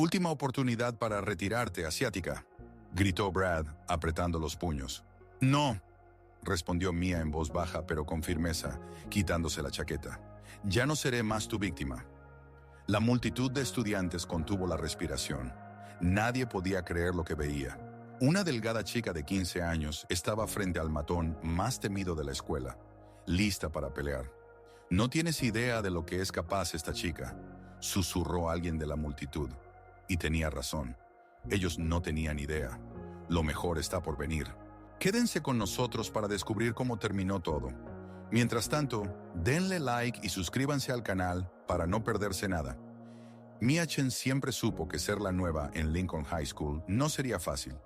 Última oportunidad para retirarte, asiática, gritó Brad, apretando los puños. No, respondió Mia en voz baja pero con firmeza, quitándose la chaqueta. Ya no seré más tu víctima. La multitud de estudiantes contuvo la respiración. Nadie podía creer lo que veía. Una delgada chica de 15 años estaba frente al matón más temido de la escuela, lista para pelear. «No tienes idea de lo que es capaz esta chica», susurró alguien de la multitud. Y tenía razón. Ellos no tenían idea. Lo mejor está por venir. Quédense con nosotros para descubrir cómo terminó todo. Mientras tanto, denle like y suscríbanse al canal para no perderse nada. Mia Chen siempre supo que ser la nueva en Lincoln High School no sería fácil,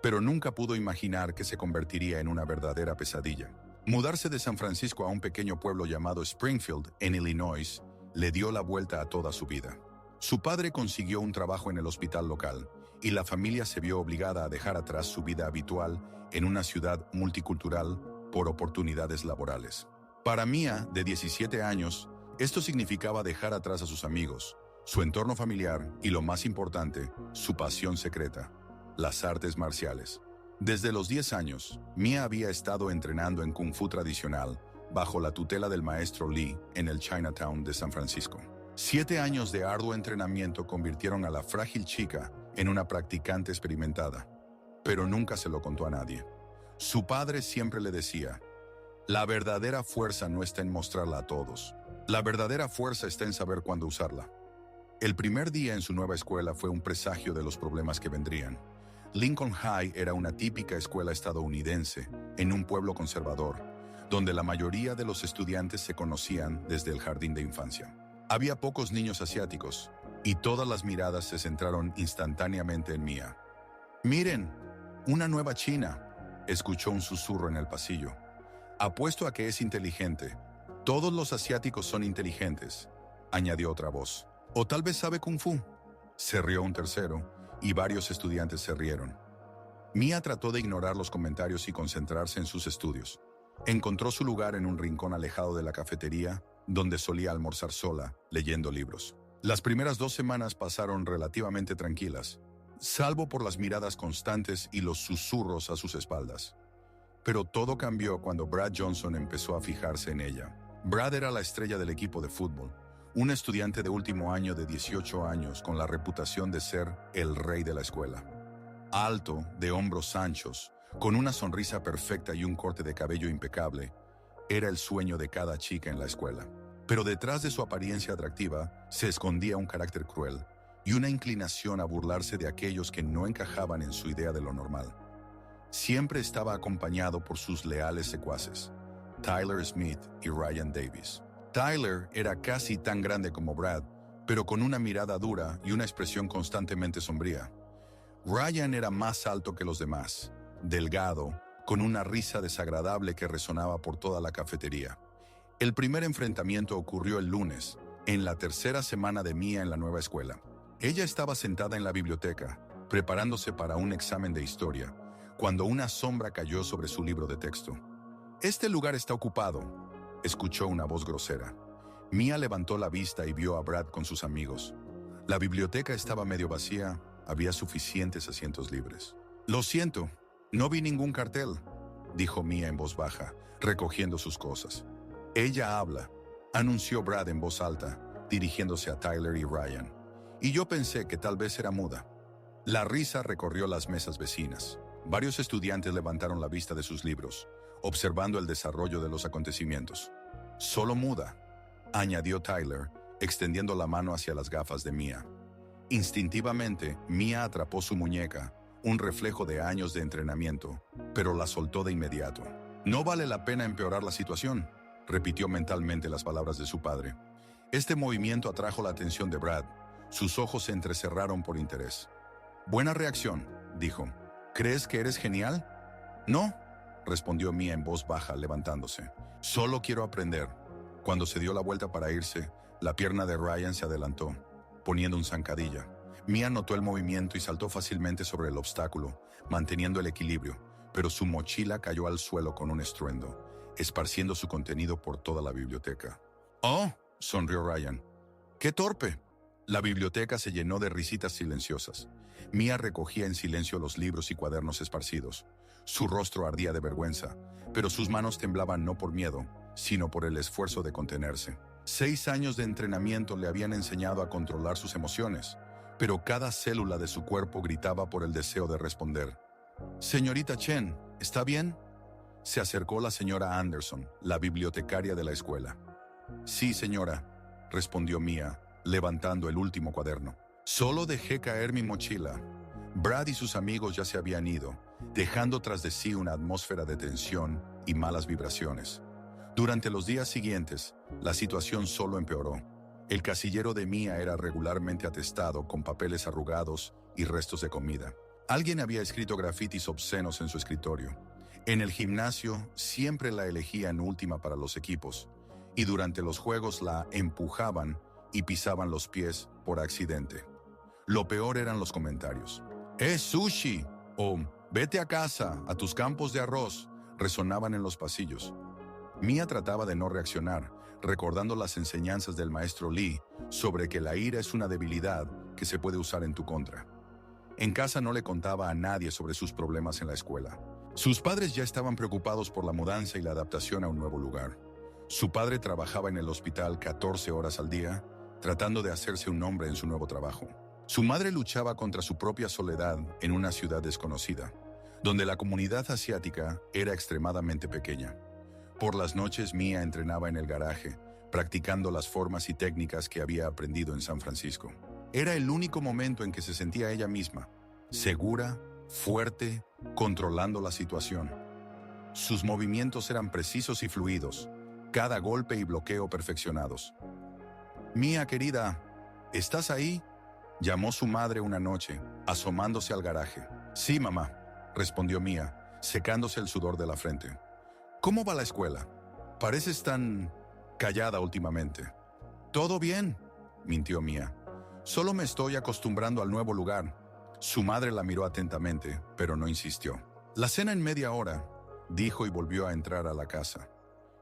pero nunca pudo imaginar que se convertiría en una verdadera pesadilla. Mudarse de San Francisco a un pequeño pueblo llamado Springfield, en Illinois, le dio la vuelta a toda su vida. Su padre consiguió un trabajo en el hospital local, y la familia se vio obligada a dejar atrás su vida habitual en una ciudad multicultural por oportunidades laborales. Para Mia, de 17 años, esto significaba dejar atrás a sus amigos, su entorno familiar y, lo más importante, su pasión secreta, las artes marciales. Desde los 10 años, Mia había estado entrenando en Kung Fu tradicional bajo la tutela del maestro Lee en el Chinatown de San Francisco. 7 años de arduo entrenamiento convirtieron a la frágil chica en una practicante experimentada, pero nunca se lo contó a nadie. Su padre siempre le decía: «La verdadera fuerza no está en mostrarla a todos. La verdadera fuerza está en saber cuándo usarla». El primer día en su nueva escuela fue un presagio de los problemas que vendrían. Lincoln High era una típica escuela estadounidense, en un pueblo conservador, donde la mayoría de los estudiantes se conocían desde el jardín de infancia. Había pocos niños asiáticos, y todas las miradas se centraron instantáneamente en Mia. «Miren, una nueva china», escuchó un susurro en el pasillo. «Apuesto a que es inteligente. Todos los asiáticos son inteligentes», añadió otra voz. «O tal vez sabe Kung Fu», se rió un tercero, y varios estudiantes se rieron. Mia trató de ignorar los comentarios y concentrarse en sus estudios. Encontró su lugar en un rincón alejado de la cafetería, donde solía almorzar sola, leyendo libros. Las primeras 2 semanas pasaron relativamente tranquilas, salvo por las miradas constantes y los susurros a sus espaldas. Pero todo cambió cuando Brad Johnson empezó a fijarse en ella. Brad era la estrella del equipo de fútbol, un estudiante de último año de 18 años con la reputación de ser el rey de la escuela. Alto, de hombros anchos, con una sonrisa perfecta y un corte de cabello impecable, era el sueño de cada chica en la escuela. Pero detrás de su apariencia atractiva se escondía un carácter cruel y una inclinación a burlarse de aquellos que no encajaban en su idea de lo normal. Siempre estaba acompañado por sus leales secuaces, Tyler Smith y Ryan Davis. Tyler era casi tan grande como Brad, pero con una mirada dura y una expresión constantemente sombría. Ryan era más alto que los demás, delgado, con una risa desagradable que resonaba por toda la cafetería. El primer enfrentamiento ocurrió el lunes, en la tercera semana de Mia en la nueva escuela. Ella estaba sentada en la biblioteca, preparándose para un examen de historia, cuando una sombra cayó sobre su libro de texto. «Este lugar está ocupado», escuchó una voz grosera. Mia levantó la vista y vio a Brad con sus amigos. La biblioteca estaba medio vacía, había suficientes asientos libres. «Lo siento, no vi ningún cartel», dijo Mia en voz baja, recogiendo sus cosas. «Ella habla», anunció Brad en voz alta, dirigiéndose a Tyler y Ryan. «Y yo pensé que tal vez era muda». La risa recorrió las mesas vecinas. Varios estudiantes levantaron la vista de sus libros, observando el desarrollo de los acontecimientos. «Solo muda», añadió Tyler, extendiendo la mano hacia las gafas de Mia. Instintivamente, Mia atrapó su muñeca, un reflejo de años de entrenamiento, pero la soltó de inmediato. «No vale la pena empeorar la situación», repitió mentalmente las palabras de su padre. Este movimiento atrajo la atención de Brad. Sus ojos se entrecerraron por interés. «Buena reacción», dijo. «¿Crees que eres genial?» «No», respondió Mia en voz baja, levantándose. «Solo quiero aprender». Cuando se dio la vuelta para irse, la pierna de Ryan se adelantó, poniendo un zancadilla. Mia notó el movimiento y saltó fácilmente sobre el obstáculo, manteniendo el equilibrio, pero su mochila cayó al suelo con un estruendo, esparciendo su contenido por toda la biblioteca. «Oh», sonrió Ryan. «¡Qué torpe!». La biblioteca se llenó de risitas silenciosas. Mia recogía en silencio los libros y cuadernos esparcidos. Su rostro ardía de vergüenza, pero sus manos temblaban no por miedo, sino por el esfuerzo de contenerse. 6 años de entrenamiento le habían enseñado a controlar sus emociones, pero cada célula de su cuerpo gritaba por el deseo de responder. «Señorita Chen, ¿está bien?», se acercó la señora Anderson, la bibliotecaria de la escuela. «Sí, señora», respondió Mia, levantando el último cuaderno. «Solo dejé caer mi mochila». Brad y sus amigos ya se habían ido, dejando tras de sí una atmósfera de tensión y malas vibraciones. Durante los días siguientes, la situación solo empeoró. El casillero de Mia era regularmente atestado con papeles arrugados y restos de comida. Alguien había escrito grafitis obscenos en su escritorio. En el gimnasio siempre la elegían última para los equipos, y durante los juegos la empujaban y pisaban los pies por accidente. Lo peor eran los comentarios. «¡Es sushi!» o «Vete a casa, a tus campos de arroz», resonaban en los pasillos. Mia trataba de no reaccionar, recordando las enseñanzas del maestro Lee sobre que la ira es una debilidad que se puede usar en tu contra. En casa no le contaba a nadie sobre sus problemas en la escuela. Sus padres ya estaban preocupados por la mudanza y la adaptación a un nuevo lugar. Su padre trabajaba en el hospital 14 horas al día, tratando de hacerse un nombre en su nuevo trabajo. Su madre luchaba contra su propia soledad en una ciudad desconocida, donde la comunidad asiática era extremadamente pequeña. Por las noches Mia entrenaba en el garaje, practicando las formas y técnicas que había aprendido en San Francisco. Era el único momento en que se sentía ella misma, segura, fuerte, controlando la situación. Sus movimientos eran precisos y fluidos, cada golpe y bloqueo perfeccionados. «Mia, querida, ¿estás ahí?», llamó su madre una noche, asomándose al garaje. «Sí, mamá», respondió Mia, secándose el sudor de la frente. «¿Cómo va la escuela? Pareces tan callada últimamente». «¿Todo bien?», mintió Mia. «Solo me estoy acostumbrando al nuevo lugar». Su madre la miró atentamente, pero no insistió. «La cena en media hora», dijo y volvió a entrar a la casa.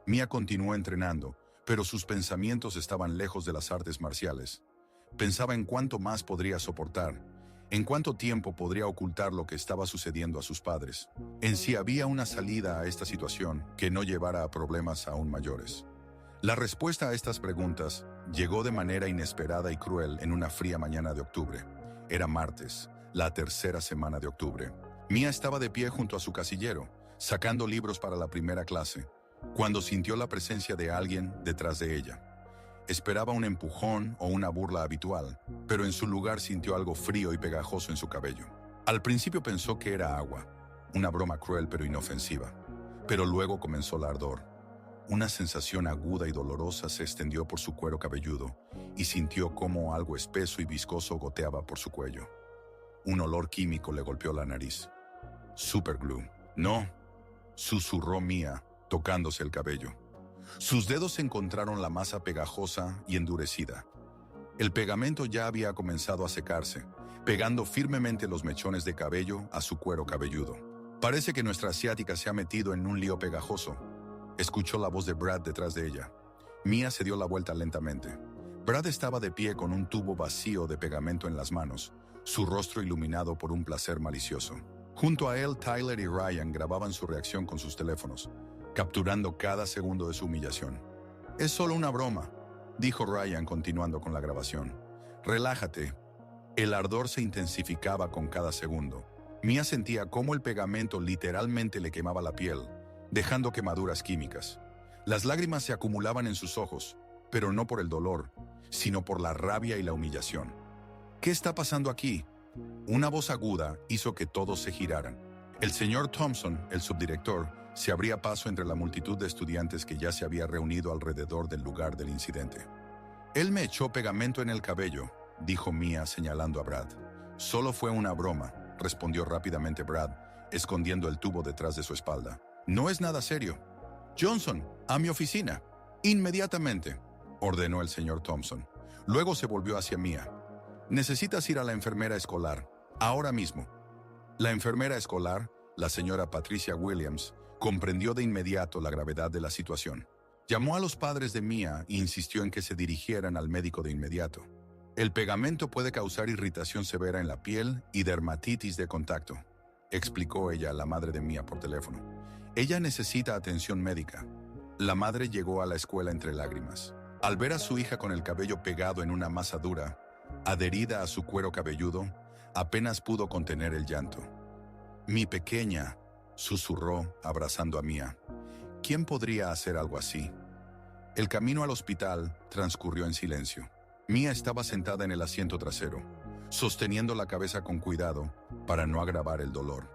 Mia continuó entrenando, pero sus pensamientos estaban lejos de las artes marciales. Pensaba en cuánto más podría soportar, en cuánto tiempo podría ocultar lo que estaba sucediendo a sus padres. En si había una salida a esta situación que no llevara a problemas aún mayores. La respuesta a estas preguntas llegó de manera inesperada y cruel en una fría mañana de octubre. Era martes, la tercera semana de octubre. Mia estaba de pie junto a su casillero, sacando libros para la primera clase, cuando sintió la presencia de alguien detrás de ella. Esperaba un empujón o una burla habitual, pero en su lugar sintió algo frío y pegajoso en su cabello. Al principio pensó que era agua, una broma cruel pero inofensiva, pero luego comenzó el ardor. Una sensación aguda y dolorosa se extendió por su cuero cabelludo y sintió cómo algo espeso y viscoso goteaba por su cuello. Un olor químico le golpeó la nariz. «Superglue». «No», susurró Mia, tocándose el cabello. Sus dedos encontraron la masa pegajosa y endurecida. El pegamento ya había comenzado a secarse, pegando firmemente los mechones de cabello a su cuero cabelludo. «Parece que nuestra asiática se ha metido en un lío pegajoso», escuchó la voz de Brad detrás de ella. Mia se dio la vuelta lentamente. Brad estaba de pie con un tubo vacío de pegamento en las manos, su rostro iluminado por un placer malicioso. Junto a él, Tyler y Ryan grababan su reacción con sus teléfonos, capturando cada segundo de su humillación. «Es solo una broma», dijo Ryan continuando con la grabación. «Relájate». El ardor se intensificaba con cada segundo. Mia sentía cómo el pegamento literalmente le quemaba la piel, dejando quemaduras químicas. Las lágrimas se acumulaban en sus ojos, pero no por el dolor, sino por la rabia y la humillación. «¿Qué está pasando aquí?». Una voz aguda hizo que todos se giraran. El señor Thompson, el subdirector, se abría paso entre la multitud de estudiantes que ya se había reunido alrededor del lugar del incidente. «Él me echó pegamento en el cabello», dijo Mia señalando a Brad. «Solo fue una broma», respondió rápidamente Brad, escondiendo el tubo detrás de su espalda. «No es nada serio». «Johnson, a mi oficina». «Inmediatamente», ordenó el señor Thompson. Luego se volvió hacia Mia. «Necesitas ir a la enfermera escolar, ahora mismo». La enfermera escolar, la señora Patricia Williams, comprendió de inmediato la gravedad de la situación. Llamó a los padres de Mia e insistió en que se dirigieran al médico de inmediato. El pegamento puede causar irritación severa en la piel y dermatitis de contacto, explicó ella a la madre de Mia por teléfono. Ella necesita atención médica. La madre llegó a la escuela entre lágrimas. Al ver a su hija con el cabello pegado en una masa dura, adherida a su cuero cabelludo, apenas pudo contener el llanto. «Mi pequeña», susurró, abrazando a Mia. «¿Quién podría hacer algo así?». El camino al hospital transcurrió en silencio. Mia estaba sentada en el asiento trasero, sosteniendo la cabeza con cuidado para no agravar el dolor.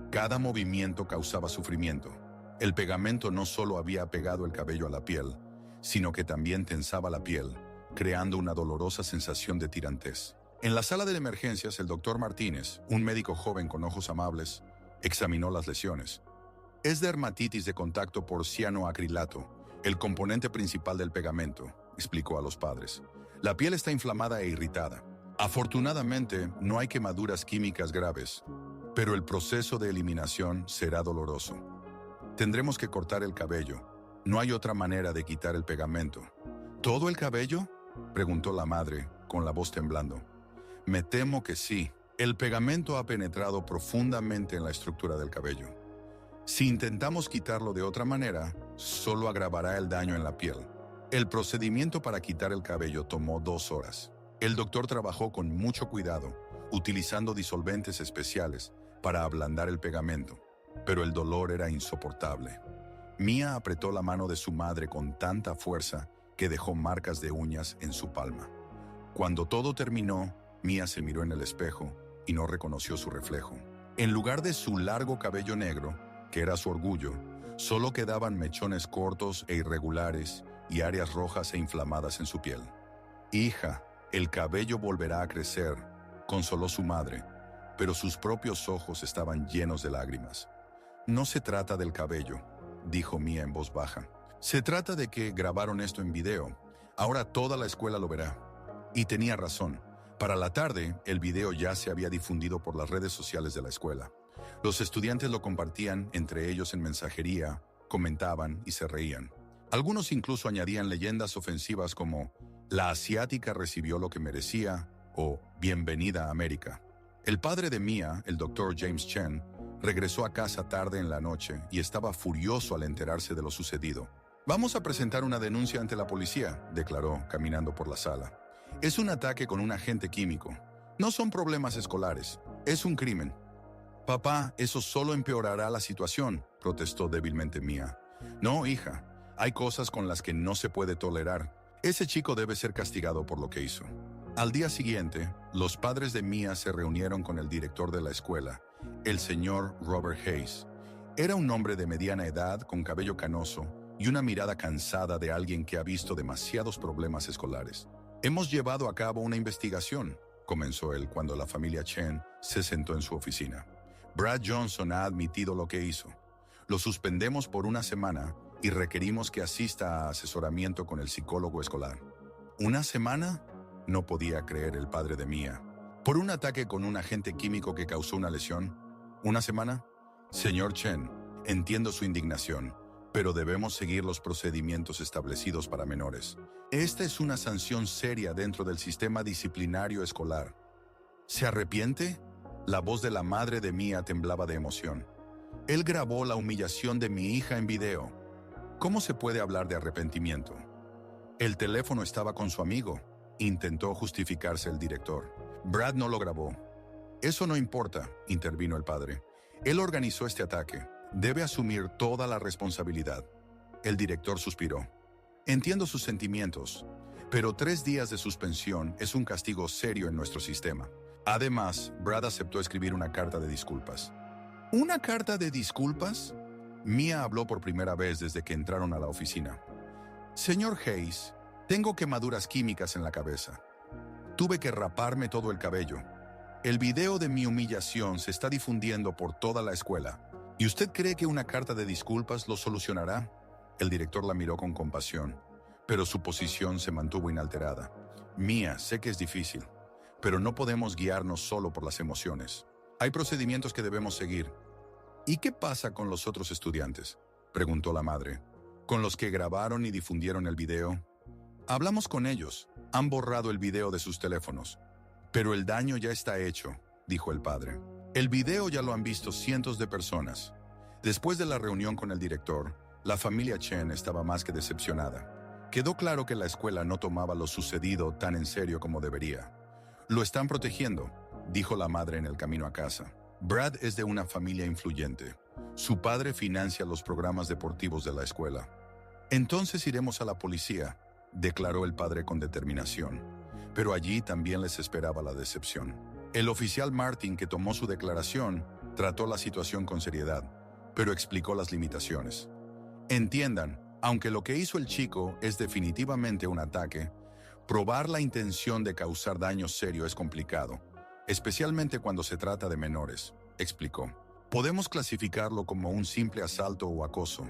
Cada movimiento causaba sufrimiento. El pegamento no solo había pegado el cabello a la piel, sino que también tensaba la piel, creando una dolorosa sensación de tirantez. En la sala de emergencias, el doctor Martínez, un médico joven con ojos amables, examinó las lesiones. Es dermatitis de contacto por cianoacrilato, el componente principal del pegamento, explicó a los padres. La piel está inflamada e irritada. Afortunadamente, no hay quemaduras químicas graves, pero el proceso de eliminación será doloroso. Tendremos que cortar el cabello. No hay otra manera de quitar el pegamento. ¿Todo el cabello?, preguntó la madre, con la voz temblando. Me temo que sí. El pegamento ha penetrado profundamente en la estructura del cabello. Si intentamos quitarlo de otra manera, solo agravará el daño en la piel. El procedimiento para quitar el cabello tomó 2 horas. El doctor trabajó con mucho cuidado, utilizando disolventes especiales para ablandar el pegamento, pero el dolor era insoportable. Mia apretó la mano de su madre con tanta fuerza que dejó marcas de uñas en su palma. Cuando todo terminó, Mia se miró en el espejo y no reconoció su reflejo. En lugar de su largo cabello negro, que era su orgullo, solo quedaban mechones cortos e irregulares y áreas rojas e inflamadas en su piel. «Hija, el cabello volverá a crecer», consoló su madre, pero sus propios ojos estaban llenos de lágrimas. «No se trata del cabello», dijo Mia en voz baja. «Se trata de que grabaron esto en video. Ahora toda la escuela lo verá». Y tenía razón. Para la tarde, el video ya se había difundido por las redes sociales de la escuela. Los estudiantes lo compartían entre ellos en mensajería, comentaban y se reían. Algunos incluso añadían leyendas ofensivas como «La asiática recibió lo que merecía» o «Bienvenida a América». El padre de Mia, el doctor James Chen, regresó a casa tarde en la noche y estaba furioso al enterarse de lo sucedido. «Vamos a presentar una denuncia ante la policía», declaró, caminando por la sala. «Es un ataque con un agente químico. No son problemas escolares, es un crimen». «Papá, eso solo empeorará la situación», protestó débilmente Mia. «No, hija. Hay cosas con las que no se puede tolerar. Ese chico debe ser castigado por lo que hizo». Al día siguiente, los padres de Mia se reunieron con el director de la escuela, el señor Robert Hayes. Era un hombre de mediana edad, con cabello canoso y una mirada cansada de alguien que ha visto demasiados problemas escolares. «Hemos llevado a cabo una investigación», comenzó él cuando la familia Chen se sentó en su oficina. «Brad Johnson ha admitido lo que hizo. Lo suspendemos por 1 semana y requerimos que asista a asesoramiento con el psicólogo escolar». «¿1 semana?», no podía creer el padre de Mia. «¿Por un ataque con un agente químico que causó una lesión? ¿1 semana? Señor Chen, entiendo su indignación, pero debemos seguir los procedimientos establecidos para menores. Esta es una sanción seria dentro del sistema disciplinario escolar». «¿Se arrepiente?», la voz de la madre de Mia temblaba de emoción. «Él grabó la humillación de mi hija en video. ¿Cómo se puede hablar de arrepentimiento?». «El teléfono estaba con su amigo», intentó justificarse el director. «Brad no lo grabó». «Eso no importa», intervino el padre. «Él organizó este ataque. Debe asumir toda la responsabilidad». El director suspiró. «Entiendo sus sentimientos, pero 3 días de suspensión es un castigo serio en nuestro sistema». Además, Brad aceptó escribir una carta de disculpas. ¿Una carta de disculpas? Mia habló por primera vez desde que entraron a la oficina. «Señor Hayes, tengo quemaduras químicas en la cabeza. Tuve que raparme todo el cabello. El video de mi humillación se está difundiendo por toda la escuela. ¿Y usted cree que una carta de disculpas lo solucionará?». El director la miró con compasión, pero su posición se mantuvo inalterada. «Mia, sé que es difícil, pero no podemos guiarnos solo por las emociones. Hay procedimientos que debemos seguir». «¿Y qué pasa con los otros estudiantes?», preguntó la madre. «¿Con los que grabaron y difundieron el video?». Hablamos con ellos. Han borrado el video de sus teléfonos. Pero el daño ya está hecho, dijo el padre. El video ya lo han visto cientos de personas. Después de la reunión con el director, la familia Chen estaba más que decepcionada. Quedó claro que la escuela no tomaba lo sucedido tan en serio como debería. Lo están protegiendo, dijo la madre en el camino a casa. Brad es de una familia influyente. Su padre financia los programas deportivos de la escuela. Entonces iremos a la policía, declaró el padre con determinación. Pero allí también les esperaba la decepción. El oficial Martin, que tomó su declaración, trató la situación con seriedad, pero explicó las limitaciones. Entiendan, aunque lo que hizo el chico es definitivamente un ataque, probar la intención de causar daño serio es complicado, especialmente cuando se trata de menores, explicó. Podemos clasificarlo como un simple asalto o acoso.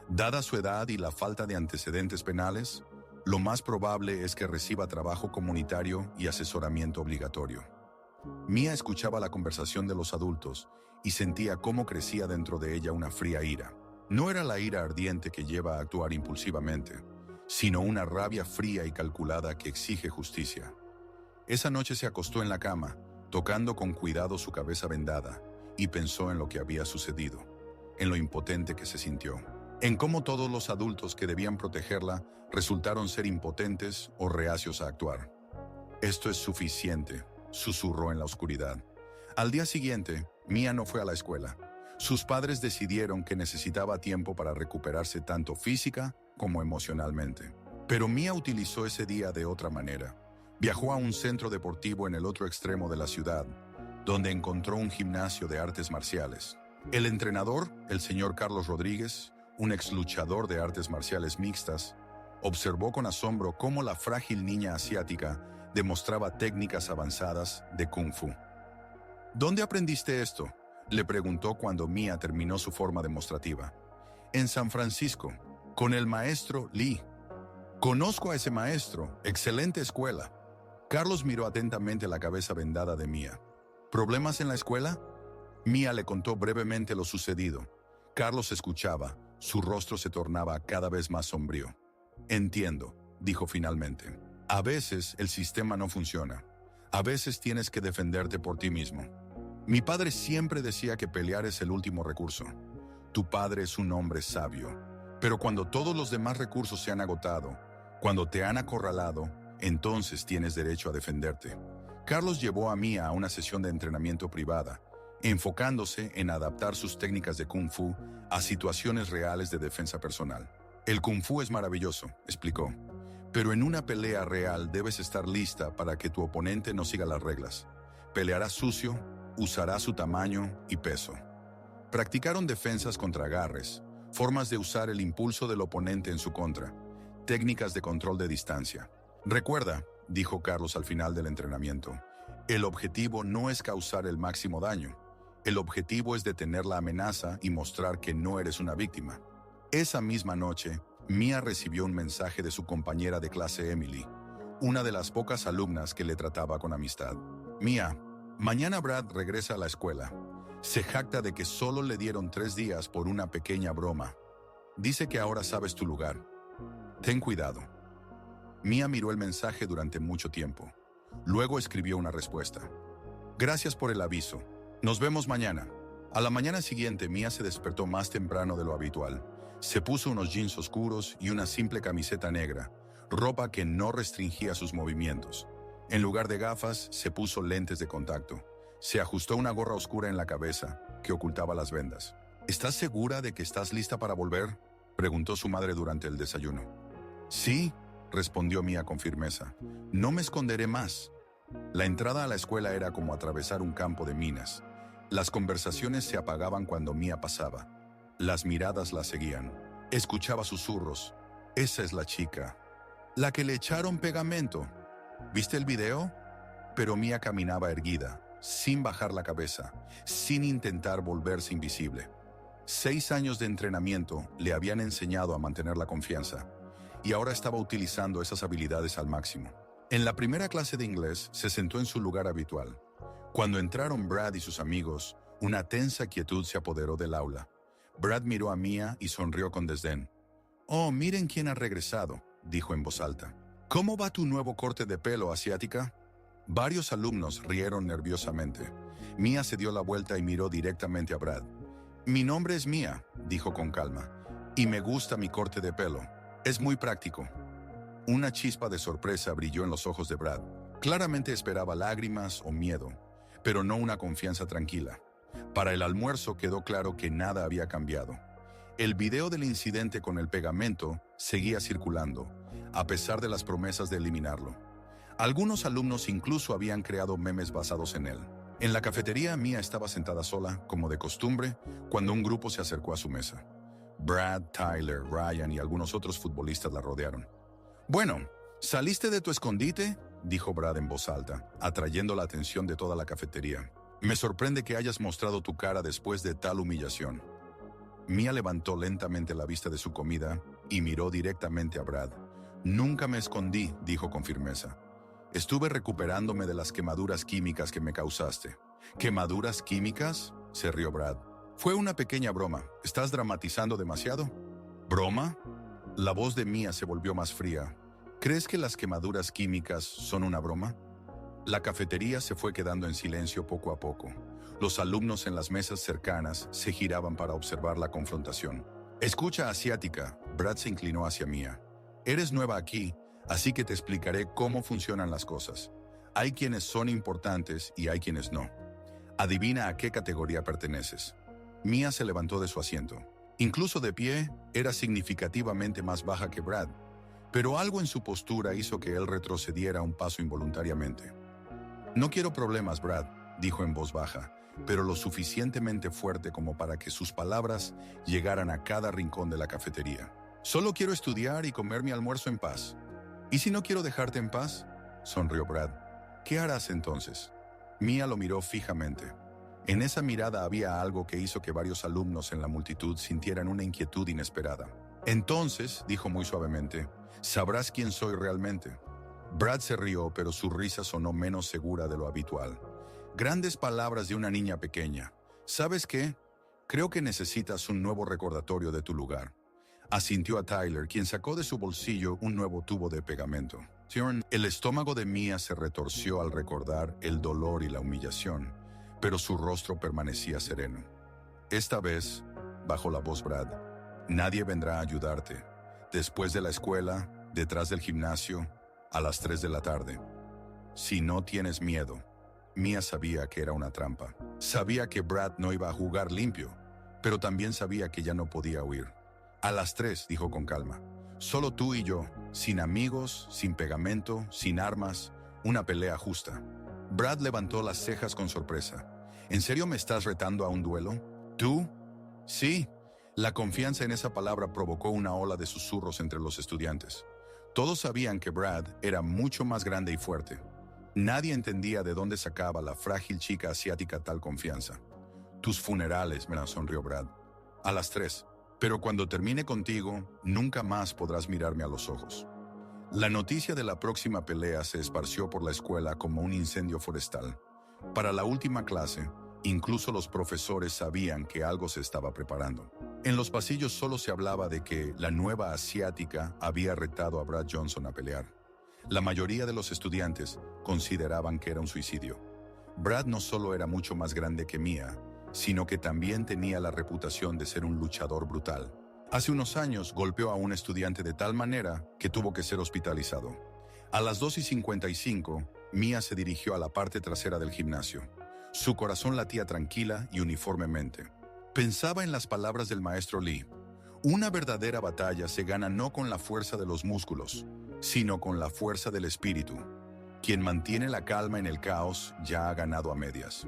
Dada su edad y la falta de antecedentes penales, lo más probable es que reciba trabajo comunitario y asesoramiento obligatorio. Mia escuchaba la conversación de los adultos y sentía cómo crecía dentro de ella una fría ira. No era la ira ardiente que lleva a actuar impulsivamente, sino una rabia fría y calculada que exige justicia. Esa noche se acostó en la cama, tocando con cuidado su cabeza vendada, y pensó en lo que había sucedido, en lo impotente que se sintió, en cómo todos los adultos que debían protegerla resultaron ser impotentes o reacios a actuar. Esto es suficiente, susurró en la oscuridad. Al día siguiente, Mia no fue a la escuela. Sus padres decidieron que necesitaba tiempo para recuperarse tanto física como emocionalmente. Pero Mia utilizó ese día de otra manera. Viajó a un centro deportivo en el otro extremo de la ciudad, donde encontró un gimnasio de artes marciales. El entrenador, el señor Carlos Rodríguez, un ex luchador de artes marciales mixtas, observó con asombro cómo la frágil niña asiática demostraba técnicas avanzadas de Kung Fu. ¿Dónde aprendiste esto?, le preguntó cuando Mia terminó su forma demostrativa. En San Francisco, con el maestro Lee. Conozco a ese maestro, excelente escuela. Carlos miró atentamente la cabeza vendada de Mia. ¿Problemas en la escuela? Mia le contó brevemente lo sucedido. Carlos escuchaba, su rostro se tornaba cada vez más sombrío. Entiendo, dijo finalmente. A veces el sistema no funciona. A veces tienes que defenderte por ti mismo. Mi padre siempre decía que pelear es el último recurso. Tu padre es un hombre sabio. Pero cuando todos los demás recursos se han agotado, cuando te han acorralado, entonces tienes derecho a defenderte. Carlos llevó a Mia a una sesión de entrenamiento privada, enfocándose en adaptar sus técnicas de Kung Fu a situaciones reales de defensa personal. El Kung Fu es maravilloso, explicó, pero en una pelea real debes estar lista para que tu oponente no siga las reglas. Peleará sucio, usará su tamaño y peso. Practicaron defensas contra agarres, formas de usar el impulso del oponente en su contra, técnicas de control de distancia. Recuerda, dijo Carlos al final del entrenamiento, el objetivo no es causar el máximo daño. El objetivo es detener la amenaza y mostrar que no eres una víctima. Esa misma noche, Mia recibió un mensaje de su compañera de clase Emily, una de las pocas alumnas que le trataba con amistad. Mia, mañana Brad regresa a la escuela. Se jacta de que solo le dieron 3 días por una pequeña broma. Dice que ahora sabes tu lugar. Ten cuidado. Mia miró el mensaje durante mucho tiempo. Luego escribió una respuesta. Gracias por el aviso. Nos vemos mañana. A la mañana siguiente, Mia se despertó más temprano de lo habitual. Se puso unos jeans oscuros y una simple camiseta negra, ropa que no restringía sus movimientos. En lugar de gafas, se puso lentes de contacto. Se ajustó una gorra oscura en la cabeza, que ocultaba las vendas. ¿Estás segura de que estás lista para volver?, preguntó su madre durante el desayuno. Sí, respondió Mia con firmeza. No me esconderé más. La entrada a la escuela era como atravesar un campo de minas. Las conversaciones se apagaban cuando Mia pasaba. Las miradas la seguían. Escuchaba susurros. Esa es la chica. La que le echaron pegamento. ¿Viste el video? Pero Mia caminaba erguida, sin bajar la cabeza, sin intentar volverse invisible. 6 años de entrenamiento le habían enseñado a mantener la confianza, y ahora estaba utilizando esas habilidades al máximo. En la primera clase de inglés se sentó en su lugar habitual. Cuando entraron Brad y sus amigos, una tensa quietud se apoderó del aula. Brad miró a Mia y sonrió con desdén. «Oh, miren quién ha regresado», dijo en voz alta. ¿Cómo va tu nuevo corte de pelo, asiática? Varios alumnos rieron nerviosamente. Mia se dio la vuelta y miró directamente a Brad. Mi nombre es Mia, dijo con calma, y me gusta mi corte de pelo. Es muy práctico. Una chispa de sorpresa brilló en los ojos de Brad. Claramente esperaba lágrimas o miedo, pero no una confianza tranquila. Para el almuerzo quedó claro que nada había cambiado. El video del incidente con el pegamento seguía circulando, a pesar de las promesas de eliminarlo. Algunos alumnos incluso habían creado memes basados en él. En la cafetería, Mia estaba sentada sola, como de costumbre, cuando un grupo se acercó a su mesa. Brad, Tyler, Ryan y algunos otros futbolistas la rodearon. «Bueno, ¿saliste de tu escondite?», dijo Brad en voz alta, atrayendo la atención de toda la cafetería. «Me sorprende que hayas mostrado tu cara después de tal humillación». Mia levantó lentamente la vista de su comida y miró directamente a Brad. «Nunca me escondí», dijo con firmeza. «Estuve recuperándome de las quemaduras químicas que me causaste». «¿Quemaduras químicas?», se rió Brad. «Fue una pequeña broma. ¿Estás dramatizando demasiado?» «¿Broma?». La voz de Mia se volvió más fría. «¿Crees que las quemaduras químicas son una broma?». La cafetería se fue quedando en silencio poco a poco. Los alumnos en las mesas cercanas se giraban para observar la confrontación. «Escucha, asiática», Brad se inclinó hacia Mia. «Eres nueva aquí, así que te explicaré cómo funcionan las cosas. Hay quienes son importantes y hay quienes no. Adivina a qué categoría perteneces». Mia se levantó de su asiento. Incluso de pie, era significativamente más baja que Brad, pero algo en su postura hizo que él retrocediera un paso involuntariamente. «No quiero problemas, Brad», dijo en voz baja, pero lo suficientemente fuerte como para que sus palabras llegaran a cada rincón de la cafetería. «Solo quiero estudiar y comer mi almuerzo en paz». «¿Y si no quiero dejarte en paz?», sonrió Brad. «¿Qué harás entonces?». Mia lo miró fijamente. En esa mirada había algo que hizo que varios alumnos en la multitud sintieran una inquietud inesperada. «Entonces», dijo muy suavemente, «sabrás quién soy realmente». Brad se rió, pero su risa sonó menos segura de lo habitual. «Grandes palabras de una niña pequeña. ¿Sabes qué? Creo que necesitas un nuevo recordatorio de tu lugar». Asintió a Tyler, quien sacó de su bolsillo un nuevo tubo de pegamento. El estómago de Mia se retorció al recordar el dolor y la humillación, pero su rostro permanecía sereno. «Esta vez», bajó la voz Brad, «nadie vendrá a ayudarte. Después de la escuela, detrás del gimnasio, a las 3 de la tarde. Si no tienes miedo». Mia sabía que era una trampa. Sabía que Brad no iba a jugar limpio, pero también sabía que ya no podía huir. «A las 3», dijo con calma. «Solo tú y yo, sin amigos, sin pegamento, sin armas, una pelea justa». Brad levantó las cejas con sorpresa. «¿En serio me estás retando a un duelo? ¿Tú?». «Sí». La confianza en esa palabra provocó una ola de susurros entre los estudiantes. Todos sabían que Brad era mucho más grande y fuerte. Nadie entendía de dónde sacaba la frágil chica asiática tal confianza. «Tus funerales», me sonrió Brad. «A las 3. Pero cuando termine contigo, nunca más podrás mirarme a los ojos». La noticia de la próxima pelea se esparció por la escuela como un incendio forestal. Para la última clase, incluso los profesores sabían que algo se estaba preparando. En los pasillos solo se hablaba de que la nueva asiática había retado a Brad Johnson a pelear. La mayoría de los estudiantes consideraban que era un suicidio. Brad no solo era mucho más grande que Mia, sino que también tenía la reputación de ser un luchador brutal. Hace unos años golpeó a un estudiante de tal manera que tuvo que ser hospitalizado. A las 2:55, Mia se dirigió a la parte trasera del gimnasio. Su corazón latía tranquila y uniformemente. Pensaba en las palabras del maestro Lee. Una verdadera batalla se gana no con la fuerza de los músculos, sino con la fuerza del espíritu. Quien mantiene la calma en el caos ya ha ganado a medias.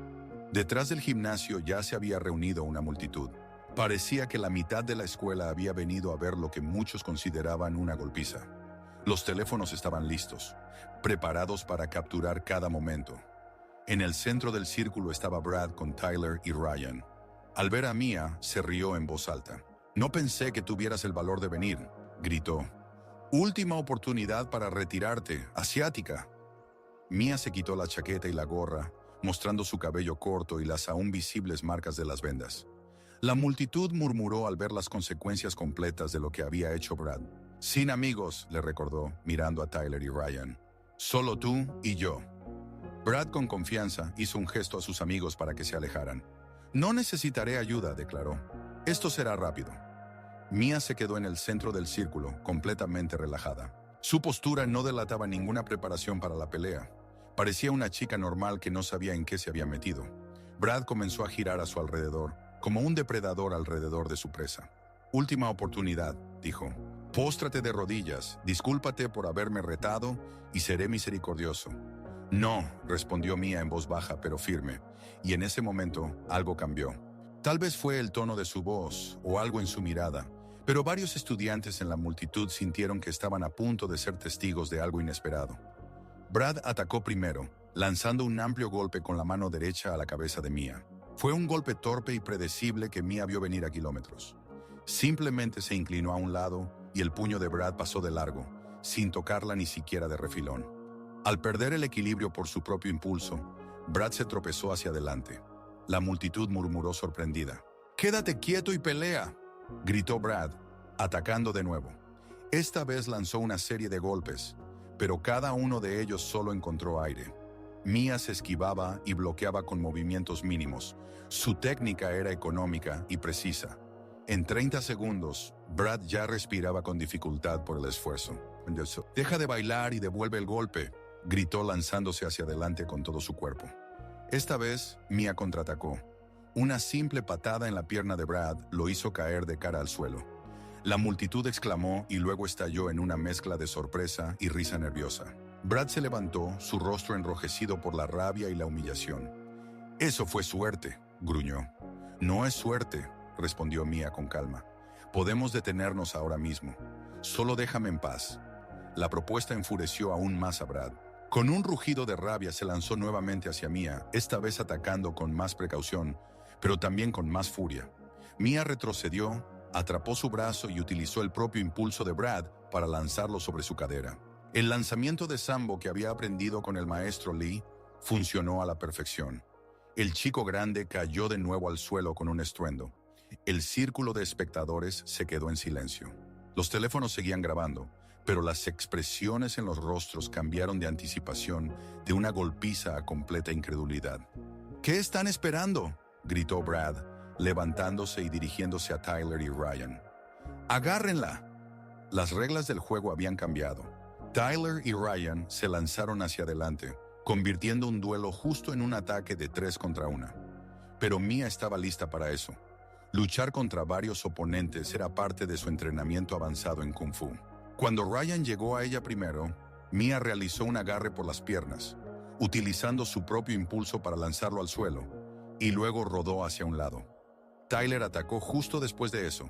Detrás del gimnasio ya se había reunido una multitud. Parecía que la mitad de la escuela había venido a ver lo que muchos consideraban una golpiza. Los teléfonos estaban listos, preparados para capturar cada momento. En el centro del círculo estaba Brad con Tyler y Ryan. Al ver a Mia, se rió en voz alta. «No pensé que tuvieras el valor de venir», gritó. «Última oportunidad para retirarte, asiática». Mia se quitó la chaqueta y la gorra, mostrando su cabello corto y las aún visibles marcas de las vendas. La multitud murmuró al ver las consecuencias completas de lo que había hecho Brad. Sin amigos, le recordó, mirando a Tyler y Ryan. Solo tú y yo. Brad, con confianza, hizo un gesto a sus amigos para que se alejaran. No necesitaré ayuda, declaró. Esto será rápido. Mia se quedó en el centro del círculo, completamente relajada. Su postura no delataba ninguna preparación para la pelea. Parecía una chica normal que no sabía en qué se había metido. Brad comenzó a girar a su alrededor, como un depredador alrededor de su presa. Última oportunidad, dijo. Póstrate de rodillas, discúlpate por haberme retado y seré misericordioso. No, respondió Mia en voz baja pero firme, y en ese momento algo cambió. Tal vez fue el tono de su voz o algo en su mirada, pero varios estudiantes en la multitud sintieron que estaban a punto de ser testigos de algo inesperado. Brad atacó primero, lanzando un amplio golpe con la mano derecha a la cabeza de Mia. Fue un golpe torpe y predecible que Mia vio venir a kilómetros. Simplemente se inclinó a un lado y el puño de Brad pasó de largo, sin tocarla ni siquiera de refilón. Al perder el equilibrio por su propio impulso, Brad se tropezó hacia adelante. La multitud murmuró sorprendida. «¡Quédate quieto y pelea!», gritó Brad, atacando de nuevo. Esta vez lanzó una serie de golpes, pero cada uno de ellos solo encontró aire. Mia se esquivaba y bloqueaba con movimientos mínimos. Su técnica era económica y precisa. En 30 segundos, Brad ya respiraba con dificultad por el esfuerzo. «Deja de bailar y devuelve el golpe», gritó lanzándose hacia adelante con todo su cuerpo. Esta vez, Mia contraatacó. Una simple patada en la pierna de Brad lo hizo caer de cara al suelo. La multitud exclamó y luego estalló en una mezcla de sorpresa y risa nerviosa. Brad se levantó, su rostro enrojecido por la rabia y la humillación. «Eso fue suerte», gruñó. «No es suerte», respondió Mia con calma. «Podemos detenernos ahora mismo. Solo déjame en paz». La propuesta enfureció aún más a Brad. Con un rugido de rabia se lanzó nuevamente hacia Mia, esta vez atacando con más precaución, pero también con más furia. Mia retrocedió, atrapó su brazo y utilizó el propio impulso de Brad para lanzarlo sobre su cadera. El lanzamiento de sambo que había aprendido con el maestro Lee funcionó a la perfección. El chico grande cayó de nuevo al suelo con un estruendo. El círculo de espectadores se quedó en silencio. Los teléfonos seguían grabando, pero las expresiones en los rostros cambiaron de anticipación de una golpiza a completa incredulidad. «¿Qué están esperando?», gritó Brad, levantándose y dirigiéndose a Tyler y Ryan. «¡Agárrenla!». Las reglas del juego habían cambiado. Tyler y Ryan se lanzaron hacia adelante, convirtiendo un duelo justo en un ataque de 3 contra 1. Pero Mia estaba lista para eso. Luchar contra varios oponentes era parte de su entrenamiento avanzado en Kung Fu. Cuando Ryan llegó a ella primero, Mia realizó un agarre por las piernas, utilizando su propio impulso para lanzarlo al suelo, y luego rodó hacia un lado. Tyler atacó justo después de eso,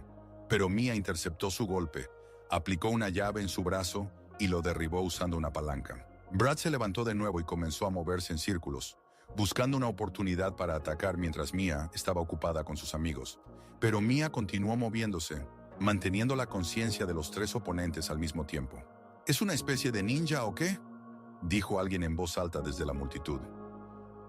pero Mia interceptó su golpe, aplicó una llave en su brazo y lo derribó usando una palanca. Brad se levantó de nuevo y comenzó a moverse en círculos, buscando una oportunidad para atacar mientras Mia estaba ocupada con sus amigos. Pero Mia continuó moviéndose, manteniendo la conciencia de los 3 oponentes al mismo tiempo. «¿Es una especie de ninja o qué?», dijo alguien en voz alta desde la multitud.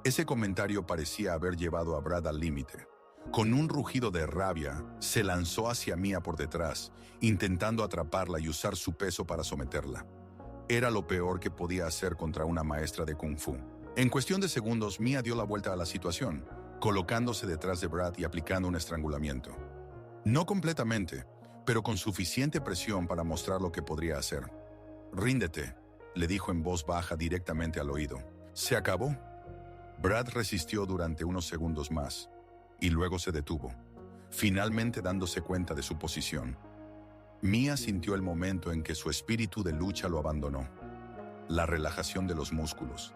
Ese comentario parecía haber llevado a Brad al límite. Con un rugido de rabia, se lanzó hacia Mia por detrás, intentando atraparla y usar su peso para someterla. Era lo peor que podía hacer contra una maestra de Kung Fu. En cuestión de segundos, Mia dio la vuelta a la situación, colocándose detrás de Brad y aplicando un estrangulamiento. No completamente, pero con suficiente presión para mostrar lo que podría hacer. «Ríndete», le dijo en voz baja directamente al oído. «¿Se acabó?». Brad resistió durante unos segundos más, y luego se detuvo, finalmente dándose cuenta de su posición. Mia sintió el momento en que su espíritu de lucha lo abandonó. La relajación de los músculos,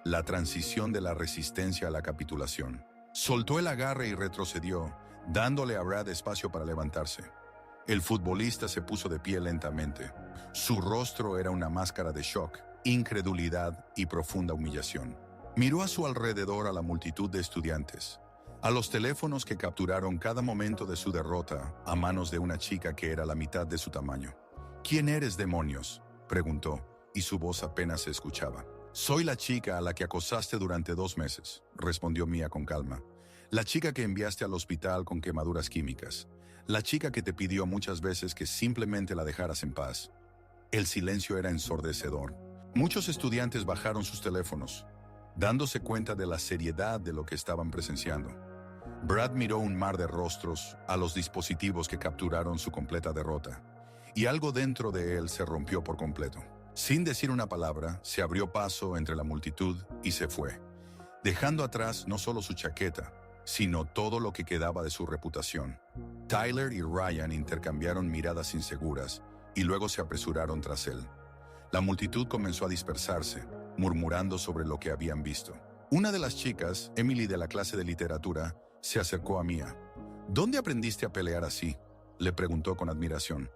la transición de la resistencia a la capitulación. Soltó el agarre y retrocedió, dándole a Brad espacio para levantarse. El futbolista se puso de pie lentamente. Su rostro era una máscara de shock, incredulidad y profunda humillación. Miró a su alrededor a la multitud de estudiantes, a los teléfonos que capturaron cada momento de su derrota a manos de una chica que era la mitad de su tamaño. «¿Quién eres, demonios?», preguntó, y su voz apenas se escuchaba. «Soy la chica a la que acosaste durante 2 meses», respondió Mia con calma. «La chica que enviaste al hospital con quemaduras químicas. La chica que te pidió muchas veces que simplemente la dejaras en paz. El silencio era ensordecedor. Muchos estudiantes bajaron sus teléfonos, dándose cuenta de la seriedad de lo que estaban presenciando. Brad miró un mar de rostros a los dispositivos que capturaron su completa derrota, y algo dentro de él se rompió por completo. Sin decir una palabra, se abrió paso entre la multitud y se fue, dejando atrás no solo su chaqueta, sino todo lo que quedaba de su reputación. Tyler y Ryan intercambiaron miradas inseguras y luego se apresuraron tras él. La multitud comenzó a dispersarse, murmurando sobre lo que habían visto. Una de las chicas, Emily de la clase de literatura, se acercó a Mia. ¿Dónde aprendiste a pelear así?, le preguntó con admiración.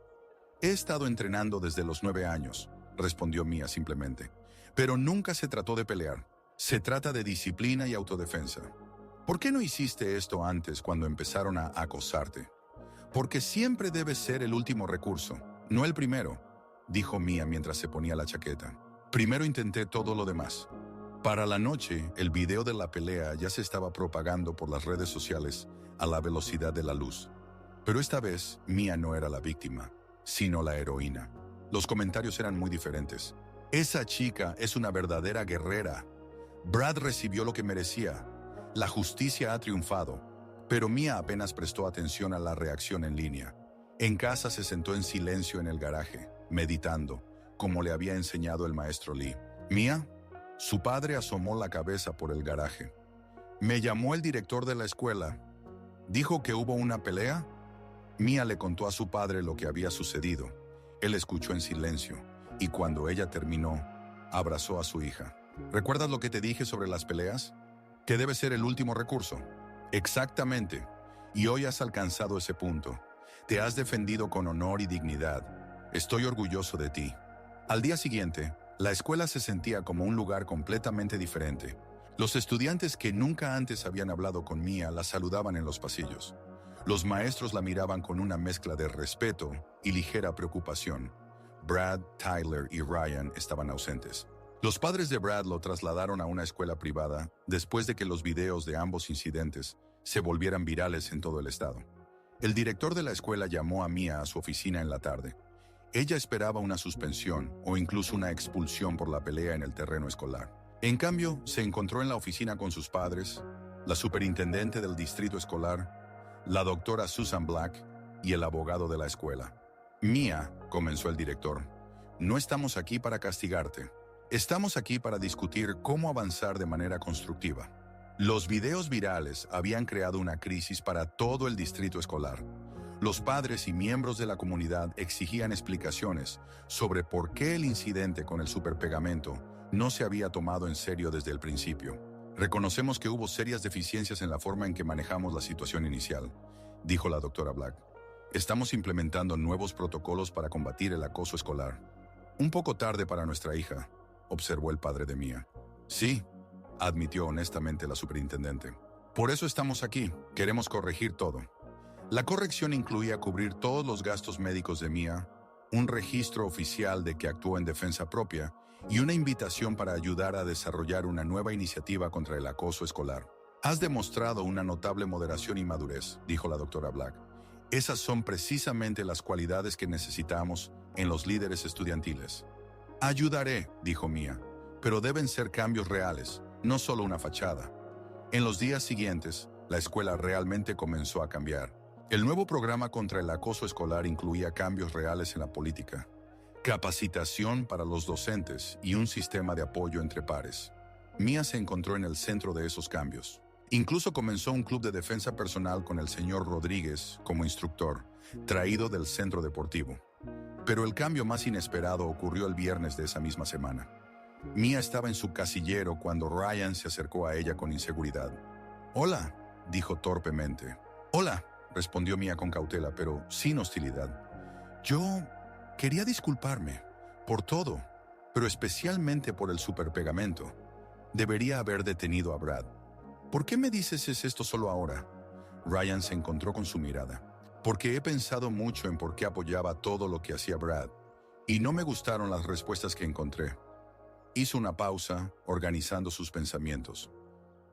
He estado entrenando desde los 9 años, respondió Mia simplemente. Pero nunca se trató de pelear. Se trata de disciplina y autodefensa. ¿Por qué no hiciste esto antes cuando empezaron a acosarte? Porque siempre debe ser el último recurso, no el primero, dijo Mia mientras se ponía la chaqueta. Primero intenté todo lo demás. Para la noche, el video de la pelea ya se estaba propagando por las redes sociales a la velocidad de la luz. Pero esta vez, Mia no era la víctima, sino la heroína. Los comentarios eran muy diferentes. Esa chica es una verdadera guerrera. Brad recibió lo que merecía. La justicia ha triunfado. Pero Mia apenas prestó atención a la reacción en línea. En casa se sentó en silencio en el garaje, meditando, como le había enseñado el maestro Lee. Mia, su padre asomó la cabeza por el garaje. Me llamó el director de la escuela. ¿Dijo que hubo una pelea? Mia le contó a su padre lo que había sucedido. Él escuchó en silencio, y cuando ella terminó, abrazó a su hija. ¿Recuerdas lo que te dije sobre las peleas? Que debe ser el último recurso. Exactamente. Y hoy has alcanzado ese punto. Te has defendido con honor y dignidad. Estoy orgulloso de ti. Al día siguiente, la escuela se sentía como un lugar completamente diferente. Los estudiantes que nunca antes habían hablado con Mia la saludaban en los pasillos. Los maestros la miraban con una mezcla de respeto y ligera preocupación. Brad, Tyler y Ryan estaban ausentes. Los padres de Brad lo trasladaron a una escuela privada después de que los videos de ambos incidentes se volvieran virales en todo el estado. El director de la escuela llamó a Mia a su oficina en la tarde. Ella esperaba una suspensión o incluso una expulsión por la pelea en el terreno escolar. En cambio, se encontró en la oficina con sus padres, la superintendente del distrito escolar, la doctora Susan Black y el abogado de la escuela. Mia, comenzó el director, no estamos aquí para castigarte. Estamos aquí para discutir cómo avanzar de manera constructiva. Los videos virales habían creado una crisis para todo el distrito escolar. Los padres y miembros de la comunidad exigían explicaciones sobre por qué el incidente con el superpegamento no se había tomado en serio desde el principio. Reconocemos que hubo serias deficiencias en la forma en que manejamos la situación inicial, dijo la doctora Black. Estamos implementando nuevos protocolos para combatir el acoso escolar. Un poco tarde para nuestra hija, observó el padre de Mia. Sí, admitió honestamente la superintendente. Por eso estamos aquí, queremos corregir todo. La corrección incluía cubrir todos los gastos médicos de Mia, un registro oficial de que actuó en defensa propia y una invitación para ayudar a desarrollar una nueva iniciativa contra el acoso escolar. Has demostrado una notable moderación y madurez, dijo la doctora Black. Esas son precisamente las cualidades que necesitamos en los líderes estudiantiles. Ayudaré, dijo Mia, pero deben ser cambios reales, no solo una fachada. En los días siguientes, la escuela realmente comenzó a cambiar. El nuevo programa contra el acoso escolar incluía cambios reales en la política, capacitación para los docentes y un sistema de apoyo entre pares. Mia se encontró en el centro de esos cambios. Incluso comenzó un club de defensa personal con el señor Rodríguez como instructor, traído del centro deportivo. Pero el cambio más inesperado ocurrió el viernes de esa misma semana. Mia estaba en su casillero cuando Ryan se acercó a ella con inseguridad. «Hola», dijo torpemente. «Hola», respondió Mia con cautela, pero sin hostilidad. «Yo quería disculparme por todo, pero especialmente por el superpegamento. Debería haber detenido a Brad. ¿Por qué me dices esto solo ahora?» Ryan se encontró con su mirada. «Porque he pensado mucho en por qué apoyaba todo lo que hacía Brad, y no me gustaron las respuestas que encontré». Hizo una pausa, organizando sus pensamientos.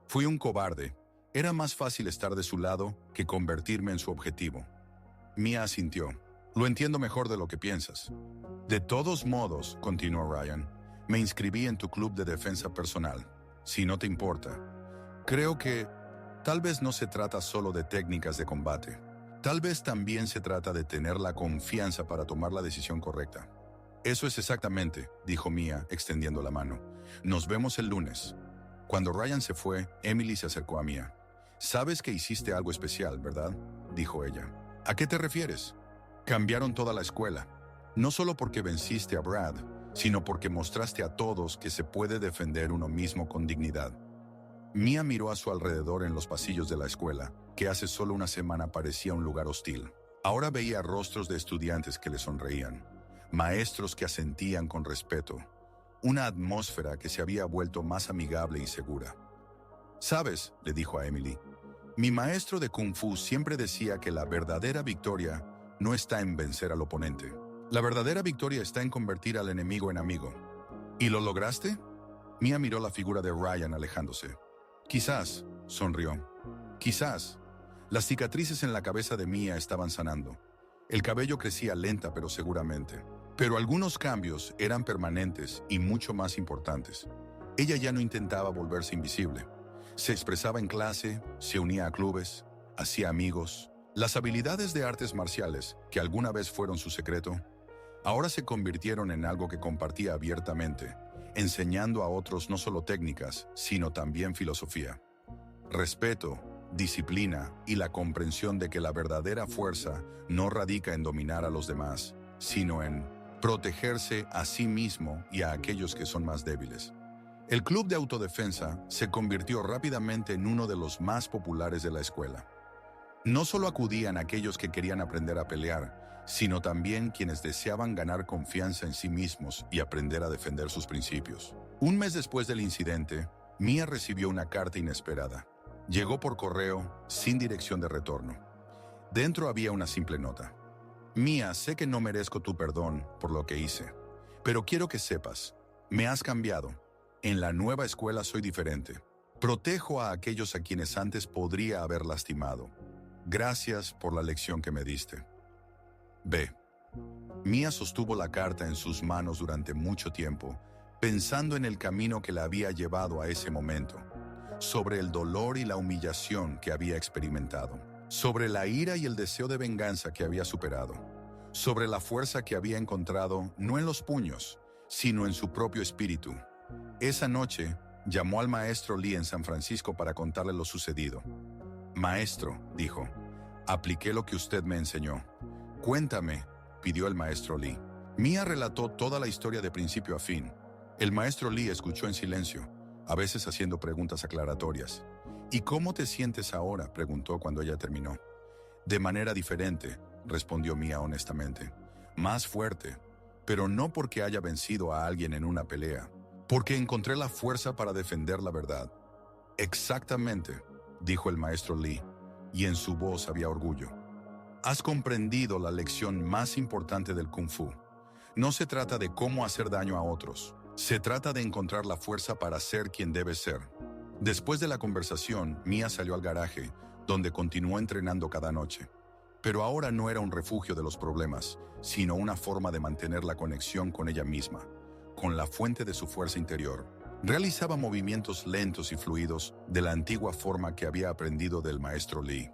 «Fui un cobarde. Era más fácil estar de su lado que convertirme en su objetivo. Mia asintió. Lo entiendo mejor de lo que piensas. De todos modos, continuó Ryan, me inscribí en tu club de defensa personal. Si no te importa. Creo que tal vez no se trata solo de técnicas de combate. Tal vez también se trata de tener la confianza para tomar la decisión correcta. Eso es exactamente, dijo Mia, extendiendo la mano. Nos vemos el lunes. Cuando Ryan se fue, Emily se acercó a Mia. Sabes que hiciste algo especial, ¿verdad? Dijo ella. ¿A qué te refieres? Cambiaron toda la escuela. No solo porque venciste a Brad, sino porque mostraste a todos que se puede defender uno mismo con dignidad. Mia miró a su alrededor en los pasillos de la escuela, que hace solo una semana parecía un lugar hostil. Ahora veía rostros de estudiantes que le sonreían, maestros que asentían con respeto, una atmósfera que se había vuelto más amigable y segura. «¿Sabes?», le dijo a Emily, «mi maestro de Kung Fu siempre decía que la verdadera victoria no está en vencer al oponente. La verdadera victoria está en convertir al enemigo en amigo». «¿Y lo lograste?». Mia miró la figura de Ryan alejándose. «Quizás», sonrió. «Quizás». Las cicatrices en la cabeza de Mia estaban sanando. El cabello crecía lenta pero seguramente. Pero algunos cambios eran permanentes y mucho más importantes. Ella ya no intentaba volverse invisible. Se expresaba en clase, se unía a clubes, hacía amigos. Las habilidades de artes marciales, que alguna vez fueron su secreto, ahora se convirtieron en algo que compartía abiertamente, enseñando a otros no solo técnicas, sino también filosofía. Respeto, disciplina y la comprensión de que la verdadera fuerza no radica en dominar a los demás, sino en protegerse a sí mismo y a aquellos que son más débiles. El club de autodefensa se convirtió rápidamente en uno de los más populares de la escuela. No solo acudían aquellos que querían aprender a pelear, sino también quienes deseaban ganar confianza en sí mismos y aprender a defender sus principios. Un mes después del incidente, Mia recibió una carta inesperada. Llegó por correo, sin dirección de retorno. Dentro había una simple nota. «Mia, sé que no merezco tu perdón por lo que hice, pero quiero que sepas, me has cambiado. En la nueva escuela soy diferente. Protejo a aquellos a quienes antes podría haber lastimado. Gracias por la lección que me diste. B». Mia sostuvo la carta en sus manos durante mucho tiempo, pensando en el camino que la había llevado a ese momento, sobre el dolor y la humillación que había experimentado, sobre la ira y el deseo de venganza que había superado, sobre la fuerza que había encontrado no en los puños, sino en su propio espíritu. Esa noche, llamó al maestro Lee en San Francisco para contarle lo sucedido. «Maestro», dijo, «apliqué lo que usted me enseñó». «Cuéntame», pidió el maestro Lee. Mia relató toda la historia de principio a fin. El maestro Lee escuchó en silencio, a veces haciendo preguntas aclaratorias. «¿Y cómo te sientes ahora?», preguntó cuando ella terminó. «De manera diferente», respondió Mia honestamente. «Más fuerte, pero no porque haya vencido a alguien en una pelea, porque encontré la fuerza para defender la verdad». «Exactamente», dijo el maestro Lee, y en su voz había orgullo. «Has comprendido la lección más importante del Kung Fu. No se trata de cómo hacer daño a otros. Se trata de encontrar la fuerza para ser quien debes ser». Después de la conversación, Mia salió al garaje, donde continuó entrenando cada noche. Pero ahora no era un refugio de los problemas, sino una forma de mantener la conexión con ella misma, con la fuente de su fuerza interior. Realizaba movimientos lentos y fluidos de la antigua forma que había aprendido del maestro Lee.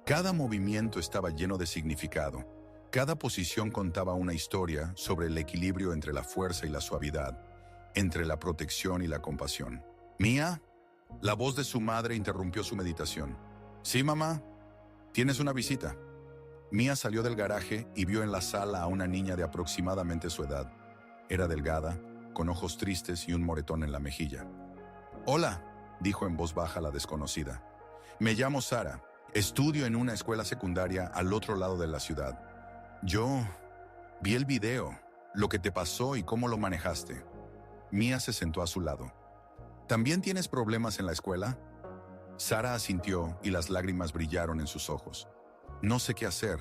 Cada movimiento estaba lleno de significado. Cada posición contaba una historia sobre el equilibrio entre la fuerza y la suavidad, entre la protección y la compasión. «Mia», la voz de su madre interrumpió su meditación. «Sí, mamá. ¿Tienes una visita?». Mia salió del garaje y vio en la sala a una niña de aproximadamente su edad. Era delgada, con ojos tristes y un moretón en la mejilla. «Hola», dijo en voz baja la desconocida. «Me llamo Sara. Estudio en una escuela secundaria al otro lado de la ciudad. Yo vi el video, lo que te pasó y cómo lo manejaste». Mia se sentó a su lado. «¿También tienes problemas en la escuela?». Sara asintió y las lágrimas brillaron en sus ojos. «No sé qué hacer.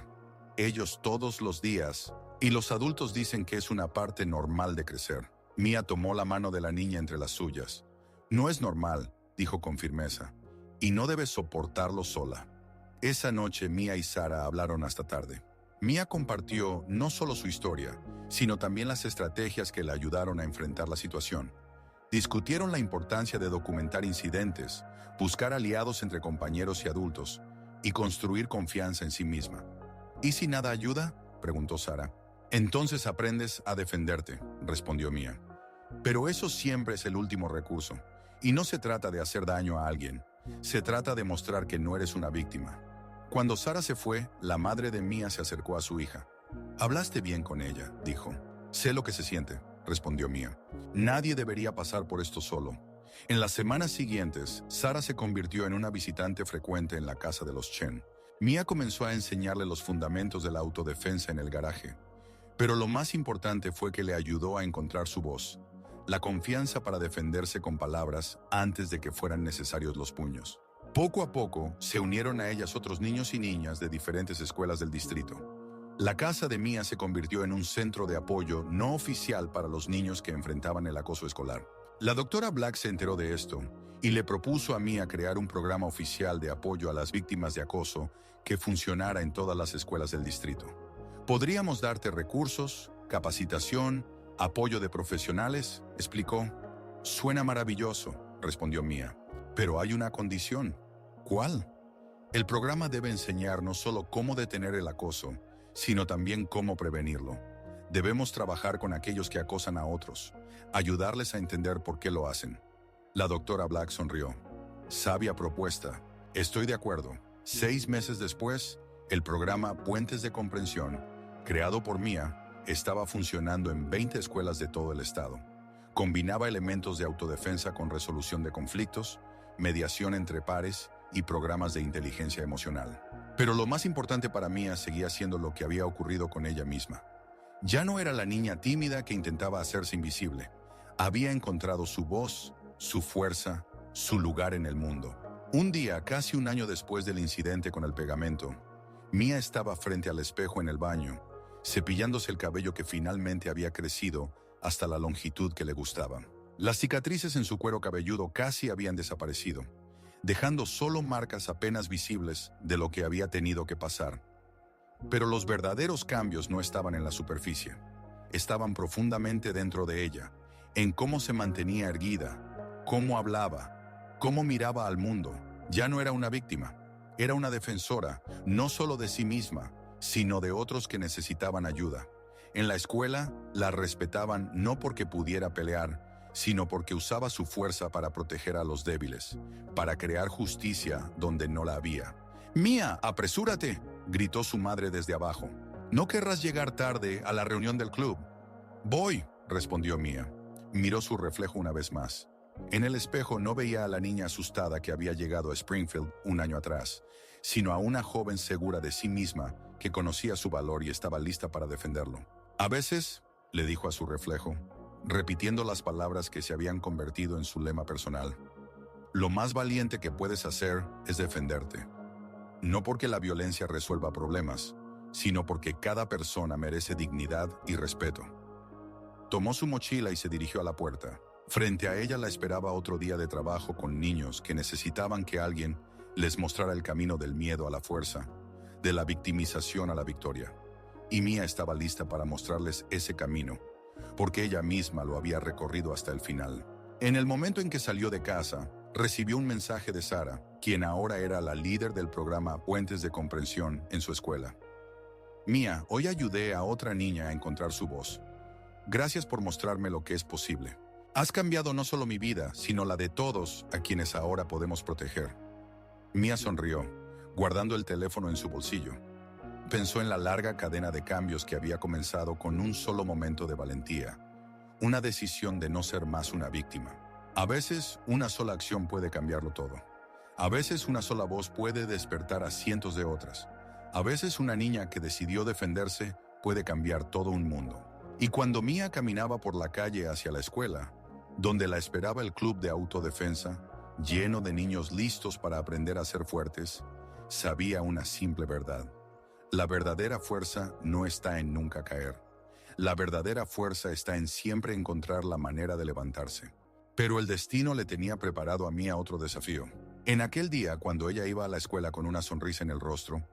Ellos todos los días, y los adultos dicen que es una parte normal de crecer». Mia tomó la mano de la niña entre las suyas. «No es normal», dijo con firmeza, «y no debes soportarlo sola». Esa noche Mia y Sara hablaron hasta tarde. Mia compartió no solo su historia, sino también las estrategias que le ayudaron a enfrentar la situación. Discutieron la importancia de documentar incidentes, buscar aliados entre compañeros y adultos, y construir confianza en sí misma. ¿Y si nada ayuda?, preguntó Sara. Entonces aprendes a defenderte, respondió Mia. Pero eso siempre es el último recurso, y no se trata de hacer daño a alguien, se trata de mostrar que no eres una víctima. Cuando Sara se fue, la madre de Mia se acercó a su hija. «Hablaste bien con ella», dijo. «Sé lo que se siente», respondió Mia. «Nadie debería pasar por esto solo». En las semanas siguientes, Sara se convirtió en una visitante frecuente en la casa de los Chen. Mia comenzó a enseñarle los fundamentos de la autodefensa en el garaje. Pero lo más importante fue que le ayudó a encontrar su voz, la confianza para defenderse con palabras antes de que fueran necesarios los puños. Poco a poco, se unieron a ellas otros niños y niñas de diferentes escuelas del distrito. La casa de Mia se convirtió en un centro de apoyo no oficial para los niños que enfrentaban el acoso escolar. La doctora Black se enteró de esto y le propuso a Mia crear un programa oficial de apoyo a las víctimas de acoso que funcionara en todas las escuelas del distrito. «Podríamos darte recursos, capacitación, apoyo de profesionales», explicó. «Suena maravilloso», respondió Mia. «Pero hay una condición». «¿Cuál?» «El programa debe enseñar no solo cómo detener el acoso, sino también cómo prevenirlo. Debemos trabajar con aquellos que acosan a otros, ayudarles a entender por qué lo hacen». La doctora Black sonrió. «Sabia propuesta. Estoy de acuerdo». 6 meses después, el programa Puentes de Comprensión, creado por Mia, estaba funcionando en 20 escuelas de todo el estado. Combinaba elementos de autodefensa con resolución de conflictos, mediación entre pares y programas de inteligencia emocional. Pero lo más importante para Mia seguía siendo lo que había ocurrido con ella misma. Ya no era la niña tímida que intentaba hacerse invisible. Había encontrado su voz, su fuerza, su lugar en el mundo. Un día, casi un año después del incidente con el pegamento, Mia estaba frente al espejo en el baño, cepillándose el cabello que finalmente había crecido hasta la longitud que le gustaba. Las cicatrices en su cuero cabelludo casi habían desaparecido, dejando solo marcas apenas visibles de lo que había tenido que pasar. Pero los verdaderos cambios no estaban en la superficie, estaban profundamente dentro de ella, en cómo se mantenía erguida, cómo hablaba, cómo miraba al mundo. Ya no era una víctima, era una defensora, no solo de sí misma, sino de otros que necesitaban ayuda. En la escuela, la respetaban no porque pudiera pelear, sino porque usaba su fuerza para proteger a los débiles, para crear justicia donde no la había. «Mia, apresúrate», gritó su madre desde abajo. «No querrás llegar tarde a la reunión del club». «Voy», respondió Mia. Miró su reflejo una vez más. En el espejo no veía a la niña asustada que había llegado a Springfield un año atrás, sino a una joven segura de sí misma que conocía su valor y estaba lista para defenderlo. «A veces», le dijo a su reflejo, repitiendo las palabras que se habían convertido en su lema personal, «lo más valiente que puedes hacer es defenderte. No porque la violencia resuelva problemas, sino porque cada persona merece dignidad y respeto». Tomó su mochila y se dirigió a la puerta. Frente a ella la esperaba otro día de trabajo con niños que necesitaban que alguien les mostrara el camino del miedo a la fuerza, de la victimización a la victoria. Y Mia estaba lista para mostrarles ese camino, porque ella misma lo había recorrido hasta el final. En el momento en que salió de casa, recibió un mensaje de Sara, quien ahora era la líder del programa Puentes de Comprensión en su escuela. «Mia, hoy ayudé a otra niña a encontrar su voz. Gracias por mostrarme lo que es posible. Has cambiado no solo mi vida, sino la de todos a quienes ahora podemos proteger». Mia sonrió, guardando el teléfono en su bolsillo. Pensó en la larga cadena de cambios que había comenzado con un solo momento de valentía, una decisión de no ser más una víctima. A veces, una sola acción puede cambiarlo todo. A veces, una sola voz puede despertar a cientos de otras. A veces, una niña que decidió defenderse puede cambiar todo un mundo. Y cuando Mia caminaba por la calle hacia la escuela, donde la esperaba el club de autodefensa, lleno de niños listos para aprender a ser fuertes, sabía una simple verdad. La verdadera fuerza no está en nunca caer. La verdadera fuerza está en siempre encontrar la manera de levantarse. Pero el destino le tenía preparado a Mia otro desafío. En aquel día, cuando ella iba a la escuela con una sonrisa en el rostro,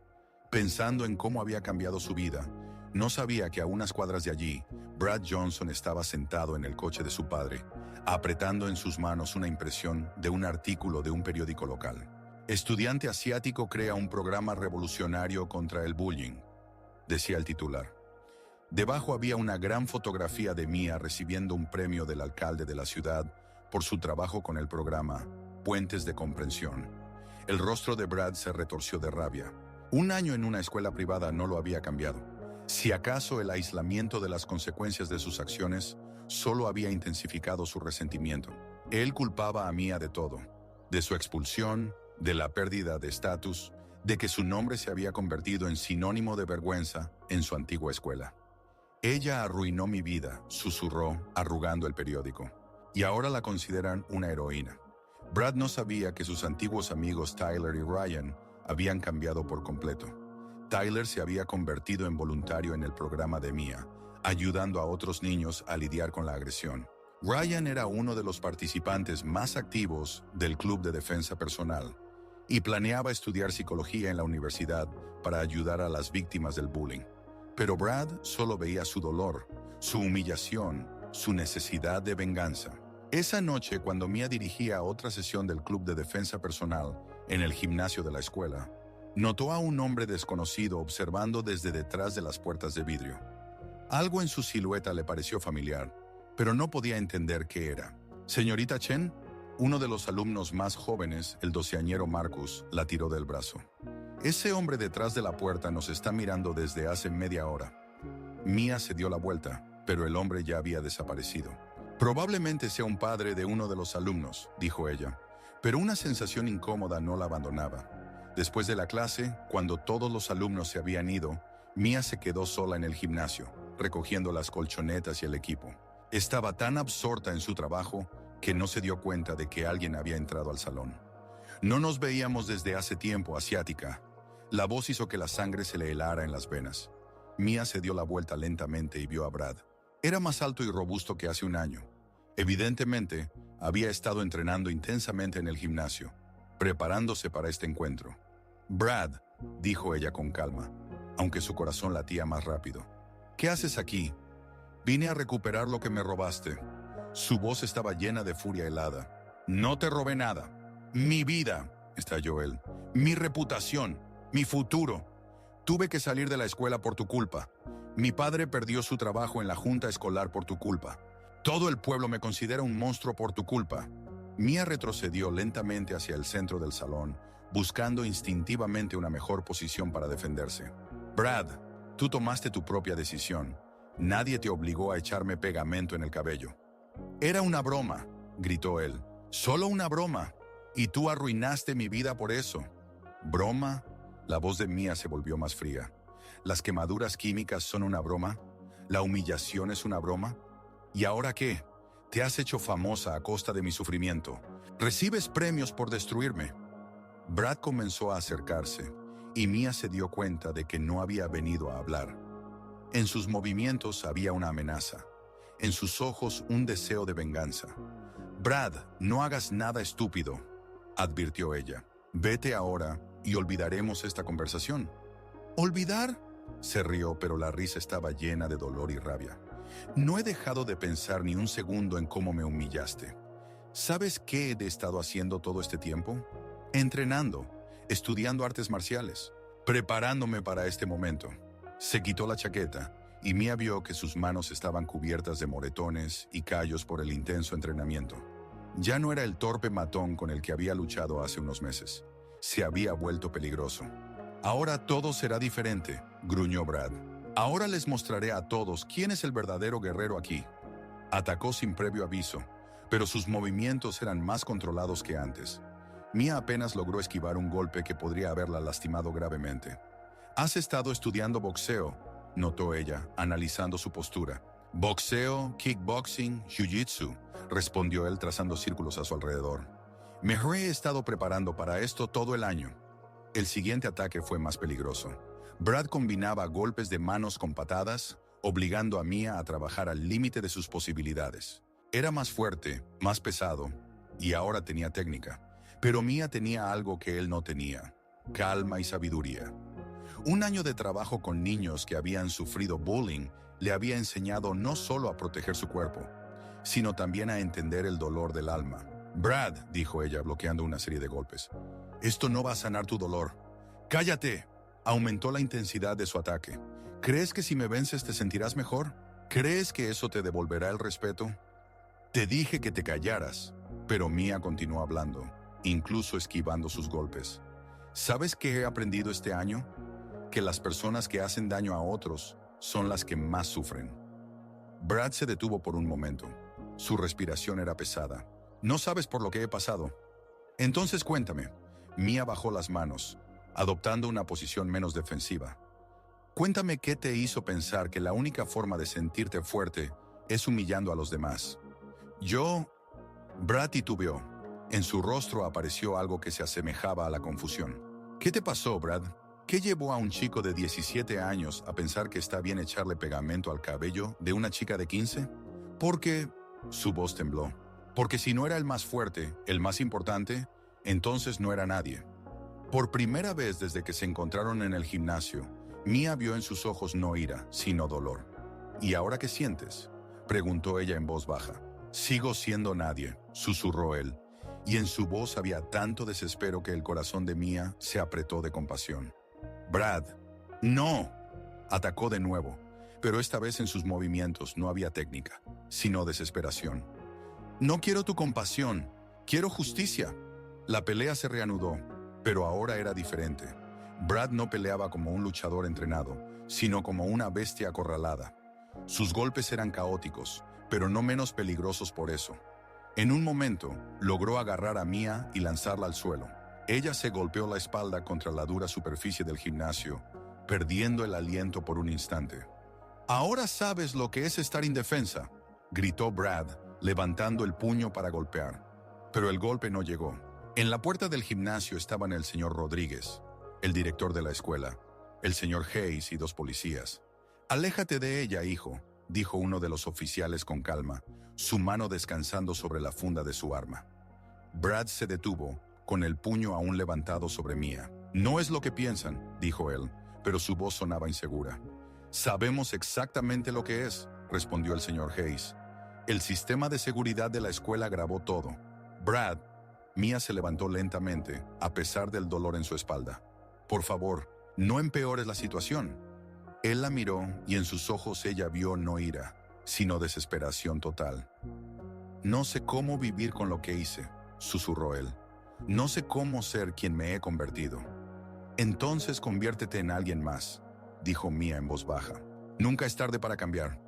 Pensando en cómo había cambiado su vida, no sabía que a unas cuadras de allí, Brad Johnson estaba sentado en el coche de su padre, apretando en sus manos una impresión de un artículo de un periódico local. Estudiante asiático crea un programa revolucionario contra el bullying, decía el titular. Debajo había una gran fotografía de Mia recibiendo un premio del alcalde de la ciudad por su trabajo con el programa Puentes de Comprensión. El rostro de Brad se retorció de rabia. Un año en una escuela privada no lo había cambiado. Si acaso el aislamiento de las consecuencias de sus acciones solo había intensificado su resentimiento. Él culpaba a Mia de todo, de su expulsión, de la pérdida de estatus, de que su nombre se había convertido en sinónimo de vergüenza en su antigua escuela. Ella arruinó mi vida, susurró, arrugando el periódico. Y ahora la consideran una heroína. Brad no sabía que sus antiguos amigos Tyler y Ryan habían cambiado por completo. Tyler se había convertido en voluntario en el programa de Mia, ayudando a otros niños a lidiar con la agresión. Ryan era uno de los participantes más activos del Club de Defensa Personal y planeaba estudiar psicología en la universidad para ayudar a las víctimas del bullying. Pero Brad solo veía su dolor, su humillación, su necesidad de venganza. Esa noche, cuando Mia dirigía otra sesión del Club de Defensa Personal en el gimnasio de la escuela, notó a un hombre desconocido observando desde detrás de las puertas de vidrio. Algo en su silueta le pareció familiar, pero no podía entender qué era. «Señorita Chen», uno de los alumnos más jóvenes, el doceañero Marcus, la tiró del brazo. «Ese hombre detrás de la puerta nos está mirando desde hace media hora». Mia se dio la vuelta, pero el hombre ya había desaparecido. «Probablemente sea un padre de uno de los alumnos», dijo ella, pero una sensación incómoda no la abandonaba. Después de la clase, cuando todos los alumnos se habían ido, Mia se quedó sola en el gimnasio, recogiendo las colchonetas y el equipo. Estaba tan absorta en su trabajo que no se dio cuenta de que alguien había entrado al salón. «No nos veíamos desde hace tiempo, asiática». La voz hizo que la sangre se le helara en las venas. Mia se dio la vuelta lentamente y vio a Brad. Era más alto y robusto que hace un año. Evidentemente, había estado entrenando intensamente en el gimnasio, preparándose para este encuentro. «Brad», dijo ella con calma, aunque su corazón latía más rápido. «¿Qué haces aquí?» «Vine a recuperar lo que me robaste». Su voz estaba llena de furia helada. «No te robé nada. Mi vida», estalló él. «Mi reputación, mi futuro. Tuve que salir de la escuela por tu culpa. Mi padre perdió su trabajo en la junta escolar por tu culpa. Todo el pueblo me considera un monstruo por tu culpa». Mia retrocedió lentamente hacia el centro del salón, buscando instintivamente una mejor posición para defenderse. «Brad, tú tomaste tu propia decisión. Nadie te obligó a echarme pegamento en el cabello». «Era una broma», gritó él. «Solo una broma. Y tú arruinaste mi vida por eso». «¿Broma?» La voz de Mia se volvió más fría. «¿Las quemaduras químicas son una broma? ¿La humillación es una broma? ¿Y ahora qué? Te has hecho famosa a costa de mi sufrimiento. Recibes premios por destruirme». Brad comenzó a acercarse, y Mia se dio cuenta de que no había venido a hablar. En sus movimientos había una amenaza. En sus ojos un deseo de venganza. «Brad, no hagas nada estúpido», advirtió ella. «Vete ahora y olvidaremos esta conversación». «¿Olvidar?», se rió, pero la risa estaba llena de dolor y rabia. «No he dejado de pensar ni un segundo en cómo me humillaste. ¿Sabes qué he estado haciendo todo este tiempo? Entrenando, estudiando artes marciales, preparándome para este momento». Se quitó la chaqueta y Mia vio que sus manos estaban cubiertas de moretones y callos por el intenso entrenamiento. Ya no era el torpe matón con el que había luchado hace unos meses. Se había vuelto peligroso. «Ahora todo será diferente», gruñó Brad. «Ahora les mostraré a todos quién es el verdadero guerrero aquí». Atacó sin previo aviso, pero sus movimientos eran más controlados que antes. Mia apenas logró esquivar un golpe que podría haberla lastimado gravemente. «Has estado estudiando boxeo», notó ella, analizando su postura. «Boxeo, kickboxing, jiu-jitsu», respondió él trazando círculos a su alrededor. «Me he estado preparando para esto todo el año». El siguiente ataque fue más peligroso. Brad combinaba golpes de manos con patadas, obligando a Mia a trabajar al límite de sus posibilidades. Era más fuerte, más pesado, y ahora tenía técnica. Pero Mia tenía algo que él no tenía: calma y sabiduría. Un año de trabajo con niños que habían sufrido bullying le había enseñado no solo a proteger su cuerpo, sino también a entender el dolor del alma. Brad, dijo ella, bloqueando una serie de golpes, esto no va a sanar tu dolor. ¡Cállate! Aumentó la intensidad de su ataque. ¿Crees que si me vences te sentirás mejor? ¿Crees que eso te devolverá el respeto? Te dije que te callaras, pero Mia continuó hablando, incluso esquivando sus golpes. ¿Sabes qué he aprendido este año? Que las personas que hacen daño a otros son las que más sufren. Brad se detuvo por un momento. Su respiración era pesada. No sabes por lo que he pasado. Entonces cuéntame. Mia bajó las manos, adoptando una posición menos defensiva. Cuéntame qué te hizo pensar que la única forma de sentirte fuerte es humillando a los demás. Brad titubeó. En su rostro apareció algo que se asemejaba a la confusión. ¿Qué te pasó, Brad? ¿Qué llevó a un chico de 17 años a pensar que está bien echarle pegamento al cabello de una chica de 15? Porque su voz tembló. Porque si no era el más fuerte, el más importante, entonces no era nadie. Por primera vez desde que se encontraron en el gimnasio, Mia vio en sus ojos no ira, sino dolor. ¿Y ahora qué sientes?, preguntó ella en voz baja. Sigo siendo nadie, susurró él, y en su voz había tanto desespero que el corazón de Mia se apretó de compasión. Brad, no, atacó de nuevo, pero esta vez en sus movimientos no había técnica, sino desesperación. No quiero tu compasión, quiero justicia. La pelea se reanudó, pero ahora era diferente. Brad no peleaba como un luchador entrenado, sino como una bestia acorralada. Sus golpes eran caóticos, pero no menos peligrosos por eso. En un momento, logró agarrar a Mia y lanzarla al suelo. Ella se golpeó la espalda contra la dura superficie del gimnasio, perdiendo el aliento por un instante. «Ahora sabes lo que es estar indefensa», gritó Brad, levantando el puño para golpear. Pero el golpe no llegó. En la puerta del gimnasio estaban el señor Rodríguez, el director de la escuela, el señor Hayes y 2 policías. «Aléjate de ella, hijo», dijo uno de los oficiales con calma, su mano descansando sobre la funda de su arma. Brad se detuvo, con el puño aún levantado sobre Mia. «No es lo que piensan», dijo él, pero su voz sonaba insegura. «Sabemos exactamente lo que es», respondió el señor Hayes. «El sistema de seguridad de la escuela grabó todo». «Brad», Mia se levantó lentamente, a pesar del dolor en su espalda. «Por favor, no empeores la situación». Él la miró y en sus ojos ella vio no ira, sino desesperación total. «No sé cómo vivir con lo que hice», susurró él. «No sé cómo ser quien me he convertido». «Entonces conviértete en alguien más», dijo Mia en voz baja. «Nunca es tarde para cambiar».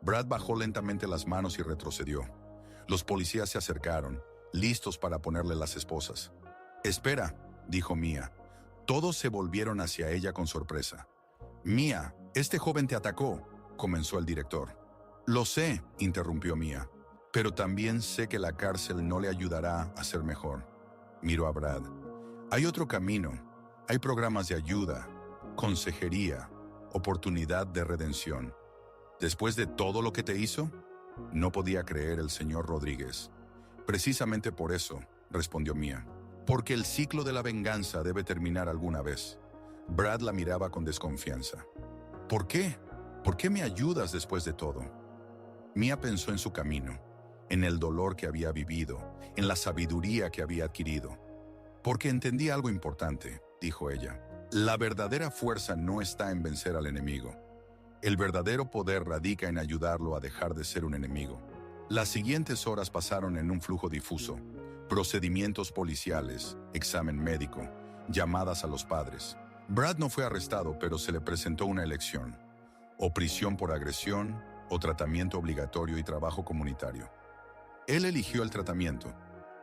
Brad bajó lentamente las manos y retrocedió. Los policías se acercaron, listos para ponerle las esposas. «Espera», dijo Mia. Todos se volvieron hacia ella con sorpresa. «Mia, este joven te atacó», comenzó el director. «Lo sé», interrumpió Mia, «pero también sé que la cárcel no le ayudará a ser mejor». Miró a Brad. «Hay otro camino. Hay programas de ayuda, consejería, oportunidad de redención». «¿Después de todo lo que te hizo?», no podía creer el señor Rodríguez. «Precisamente por eso», respondió Mia. «Porque el ciclo de la venganza debe terminar alguna vez». Brad la miraba con desconfianza. «¿Por qué? ¿Por qué me ayudas después de todo?». Mia pensó en su camino, en el dolor que había vivido, en la sabiduría que había adquirido. «Porque entendí algo importante», dijo ella. «La verdadera fuerza no está en vencer al enemigo. El verdadero poder radica en ayudarlo a dejar de ser un enemigo». Las siguientes horas pasaron en un flujo difuso. Procedimientos policiales, examen médico, llamadas a los padres. Brad no fue arrestado, pero se le presentó una elección: o prisión por agresión, o tratamiento obligatorio y trabajo comunitario. Él eligió el tratamiento.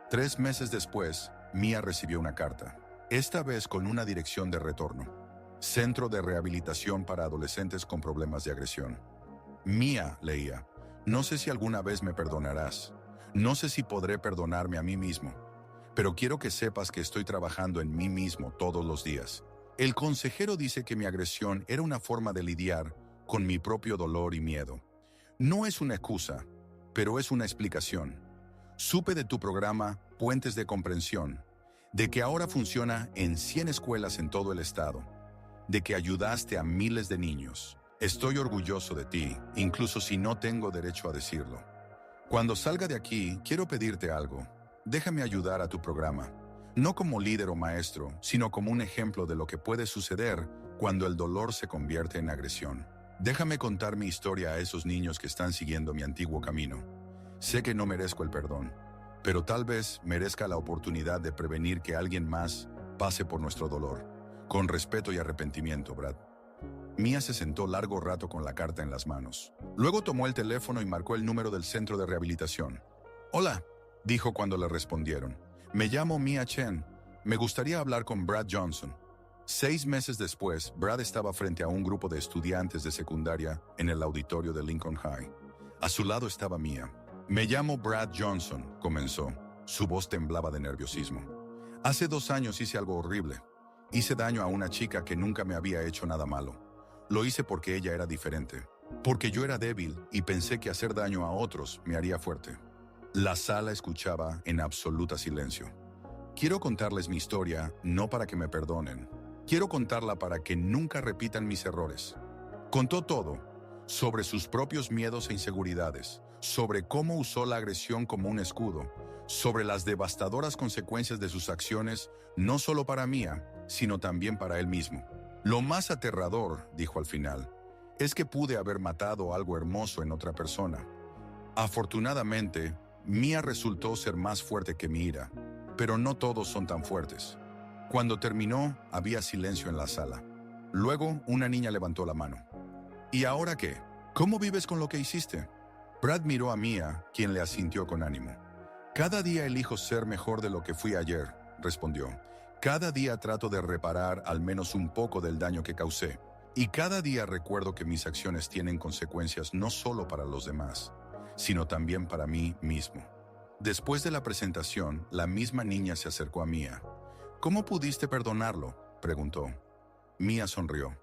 3 meses después, Mia recibió una carta, esta vez con una dirección de retorno: Centro de Rehabilitación para Adolescentes con Problemas de Agresión. Mia leía: «No sé si alguna vez me perdonarás. No sé si podré perdonarme a mí mismo. Pero quiero que sepas que estoy trabajando en mí mismo todos los días. El consejero dice que mi agresión era una forma de lidiar con mi propio dolor y miedo. No es una excusa, pero es una explicación. Supe de tu programa Puentes de Comprensión, de que ahora funciona en 100 escuelas en todo el estado. de que ayudaste a miles de niños. Estoy orgulloso de ti, incluso si no tengo derecho a decirlo. Cuando salga de aquí, quiero pedirte algo. Déjame ayudar a tu programa. No como líder o maestro, sino como un ejemplo de lo que puede suceder cuando el dolor se convierte en agresión. Déjame contar mi historia a esos niños que están siguiendo mi antiguo camino. Sé que no merezco el perdón, pero tal vez merezca la oportunidad de prevenir que alguien más pase por nuestro dolor. Con respeto y arrepentimiento, Brad. Mia se sentó largo rato con la carta en las manos. Luego tomó el teléfono y marcó el número del centro de rehabilitación. «Hola», dijo cuando le respondieron. «Me llamo Mia Chen. Me gustaría hablar con Brad Johnson». 6 meses después, Brad estaba frente a un grupo de estudiantes de secundaria en el auditorio de Lincoln High. A su lado estaba Mia. «Me llamo Brad Johnson», comenzó. Su voz temblaba de nerviosismo. «Hace 2 años hice algo horrible. Hice daño a una chica que nunca me había hecho nada malo. Lo hice porque ella era diferente. Porque yo era débil y pensé que hacer daño a otros me haría fuerte». La sala escuchaba en absoluto silencio. «Quiero contarles mi historia, no para que me perdonen. Quiero contarla para que nunca repitan mis errores». Contó todo, sobre sus propios miedos e inseguridades, sobre cómo usó la agresión como un escudo, sobre las devastadoras consecuencias de sus acciones, no solo para Mia, sino también para él mismo. «Lo más aterrador», dijo al final, «es que pude haber matado algo hermoso en otra persona. Afortunadamente, Mia resultó ser más fuerte que mi ira, pero no todos son tan fuertes». Cuando terminó, había silencio en la sala. Luego, una niña levantó la mano. «¿Y ahora qué? ¿Cómo vives con lo que hiciste?» Brad miró a Mia, quien le asintió con ánimo. «Cada día elijo ser mejor de lo que fui ayer», respondió. «Cada día trato de reparar al menos un poco del daño que causé. Y cada día recuerdo que mis acciones tienen consecuencias no solo para los demás, sino también para mí mismo». Después de la presentación, la misma niña se acercó a Mia. «¿Cómo pudiste perdonarlo?», preguntó. Mia sonrió.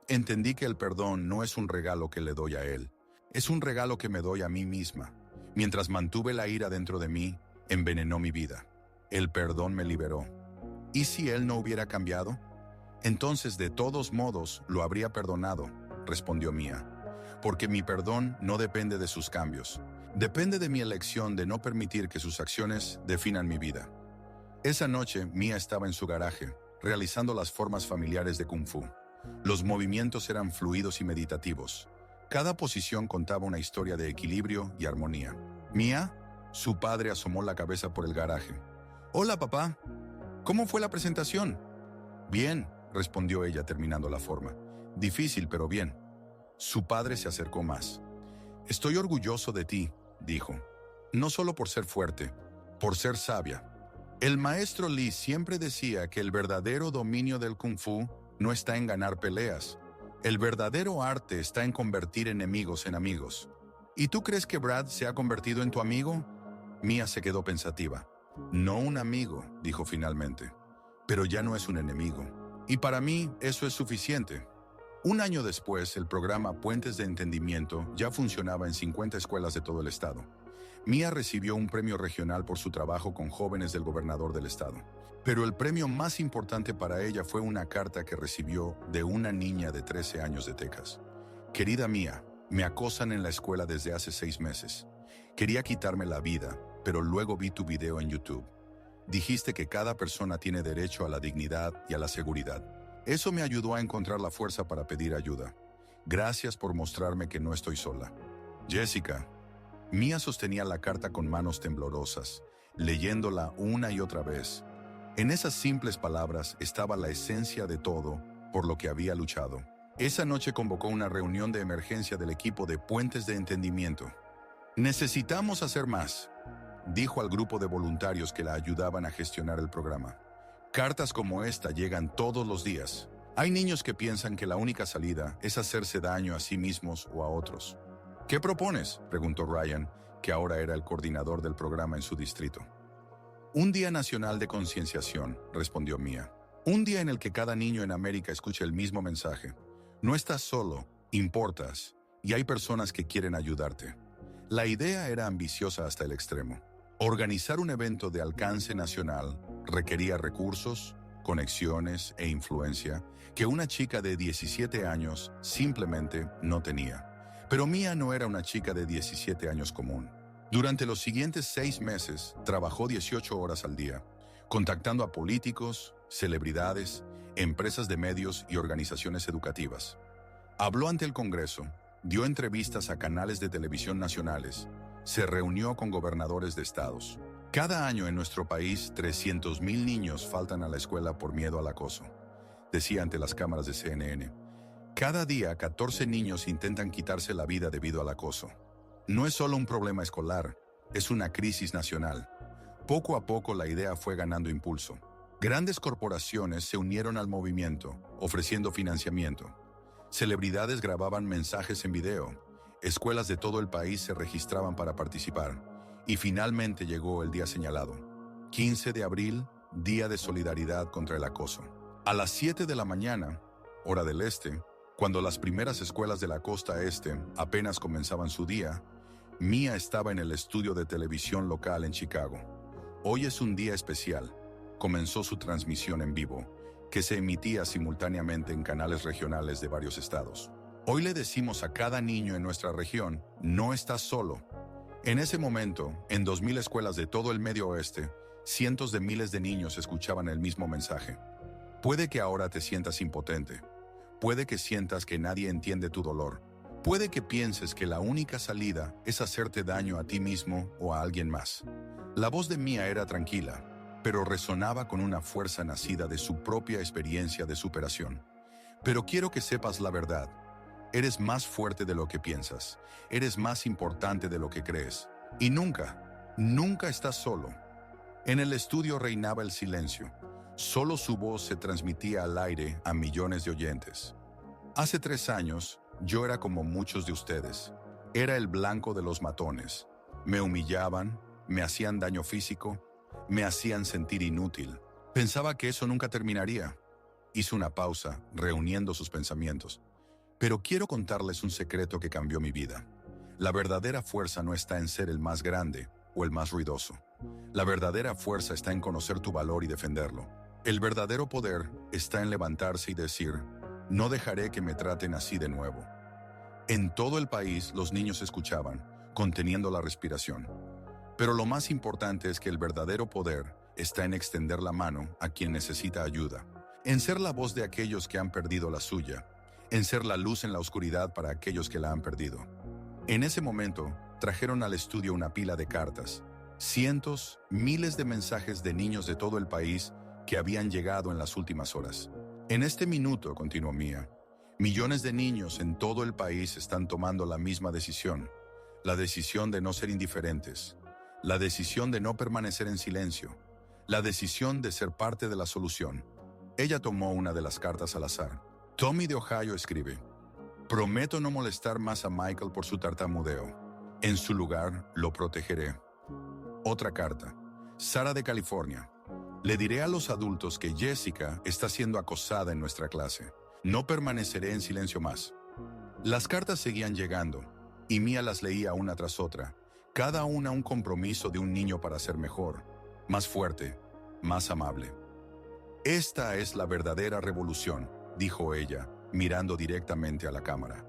«Entendí que el perdón no es un regalo que le doy a él. Es un regalo que me doy a mí misma. Mientras mantuve la ira dentro de mí, envenenó mi vida. El perdón me liberó. ¿Y si él no hubiera cambiado? Entonces, de todos modos, lo habría perdonado», respondió Mia. «Porque mi perdón no depende de sus cambios. Depende de mi elección de no permitir que sus acciones definan mi vida». Esa noche, Mia estaba en su garaje, realizando las formas familiares de Kung Fu. Los movimientos eran fluidos y meditativos. Cada posición contaba una historia de equilibrio y armonía. «Mia», su padre asomó la cabeza por el garaje. «Hola, papá. ¿Cómo fue la presentación?» «Bien», respondió ella terminando la forma. «Difícil, pero bien». Su padre se acercó más. «Estoy orgulloso de ti», dijo. «No solo por ser fuerte, por ser sabia. El maestro Lee siempre decía que el verdadero dominio del Kung Fu no está en ganar peleas. El verdadero arte está en convertir enemigos en amigos. ¿Y tú crees que Brad se ha convertido en tu amigo?» Mia se quedó pensativa. «No un amigo», dijo finalmente, «pero ya no es un enemigo. Y para mí eso es suficiente». 1 año después, el programa Puentes de Entendimiento ya funcionaba en 50 escuelas de todo el estado. Mia recibió un premio regional por su trabajo con jóvenes del gobernador del estado. Pero el premio más importante para ella fue una carta que recibió de una niña de 13 años de Texas. «Querida Mia, me acosan en la escuela desde hace 6 meses. Quería quitarme la vida, pero luego vi tu video en YouTube. Dijiste que cada persona tiene derecho a la dignidad y a la seguridad. Eso me ayudó a encontrar la fuerza para pedir ayuda. Gracias por mostrarme que no estoy sola. Jessica». Mia sostenía la carta con manos temblorosas, leyéndola una y otra vez. En esas simples palabras estaba la esencia de todo por lo que había luchado. Esa noche convocó una reunión de emergencia del equipo de Puentes de Entendimiento. «Necesitamos hacer más», dijo al grupo de voluntarios que la ayudaban a gestionar el programa. «Cartas como esta llegan todos los días. Hay niños que piensan que la única salida es hacerse daño a sí mismos o a otros». «¿Qué propones?», preguntó Ryan, que ahora era el coordinador del programa en su distrito. «Un día nacional de concienciación», respondió Mia. «Un día en el que cada niño en América escuche el mismo mensaje. No estás solo, importas, y hay personas que quieren ayudarte». La idea era ambiciosa hasta el extremo. Organizar un evento de alcance nacional requería recursos, conexiones e influencia que una chica de 17 años simplemente no tenía. Pero Mia no era una chica de 17 años común. Durante los siguientes 6 meses, trabajó 18 horas al día, contactando a políticos, celebridades, empresas de medios y organizaciones educativas. Habló ante el Congreso, dio entrevistas a canales de televisión nacionales, se reunió con gobernadores de estados. Cada año en nuestro país, 300,000 niños faltan a la escuela por miedo al acoso, decía ante las cámaras de CNN. Cada día, 14 niños intentan quitarse la vida debido al acoso. No es solo un problema escolar, es una crisis nacional. Poco a poco la idea fue ganando impulso. Grandes corporaciones se unieron al movimiento, ofreciendo financiamiento. Celebridades grababan mensajes en video. Escuelas de todo el país se registraban para participar. Y finalmente llegó el día señalado. 15 de abril, Día de Solidaridad contra el Acoso. A las 7 de la mañana, hora del este, cuando las primeras escuelas de la costa este apenas comenzaban su día, Mia estaba en el estudio de televisión local en Chicago. Hoy es un día especial. Comenzó su transmisión en vivo, que se emitía simultáneamente en canales regionales de varios estados. Hoy le decimos a cada niño en nuestra región, no estás solo. En ese momento, en 2,000 escuelas de todo el Medio Oeste, cientos de miles de niños escuchaban el mismo mensaje. Puede que ahora te sientas impotente. Puede que sientas que nadie entiende tu dolor. Puede que pienses que la única salida es hacerte daño a ti mismo o a alguien más. La voz de Mia era tranquila, pero resonaba con una fuerza nacida de su propia experiencia de superación. Pero quiero que sepas la verdad. Eres más fuerte de lo que piensas. Eres más importante de lo que crees. Y nunca estás solo. En el estudio reinaba el silencio. Solo su voz se transmitía al aire a millones de oyentes. Hace 3 años, yo era como muchos de ustedes. Era el blanco de los matones. Me humillaban, me hacían daño físico, me hacían sentir inútil. Pensaba que eso nunca terminaría. Hizo una pausa, reuniendo sus pensamientos. Pero quiero contarles un secreto que cambió mi vida. La verdadera fuerza no está en ser el más grande o el más ruidoso. La verdadera fuerza está en conocer tu valor y defenderlo. El verdadero poder está en levantarse y decir, no dejaré que me traten así de nuevo. En todo el país los niños escuchaban, conteniendo la respiración. Pero lo más importante es que el verdadero poder está en extender la mano a quien necesita ayuda, en ser la voz de aquellos que han perdido la suya, en ser la luz en la oscuridad para aquellos que la han perdido. En ese momento, trajeron al estudio una pila de cartas, cientos, miles de mensajes de niños de todo el país que habían llegado en las últimas horas. En este minuto, continuó Mia, millones de niños en todo el país están tomando la misma decisión, la decisión de no ser indiferentes, la decisión de no permanecer en silencio, la decisión de ser parte de la solución. Ella tomó una de las cartas al azar. Tommy de Ohio escribe, prometo no molestar más a Michael por su tartamudeo. En su lugar, lo protegeré. Otra carta. Sara de California. Le diré a los adultos que Jessica está siendo acosada en nuestra clase. No permaneceré en silencio más. Las cartas seguían llegando, y Mia las leía una tras otra, cada una un compromiso de un niño para ser mejor, más fuerte, más amable. Esta es la verdadera revolución, dijo ella, mirando directamente a la cámara.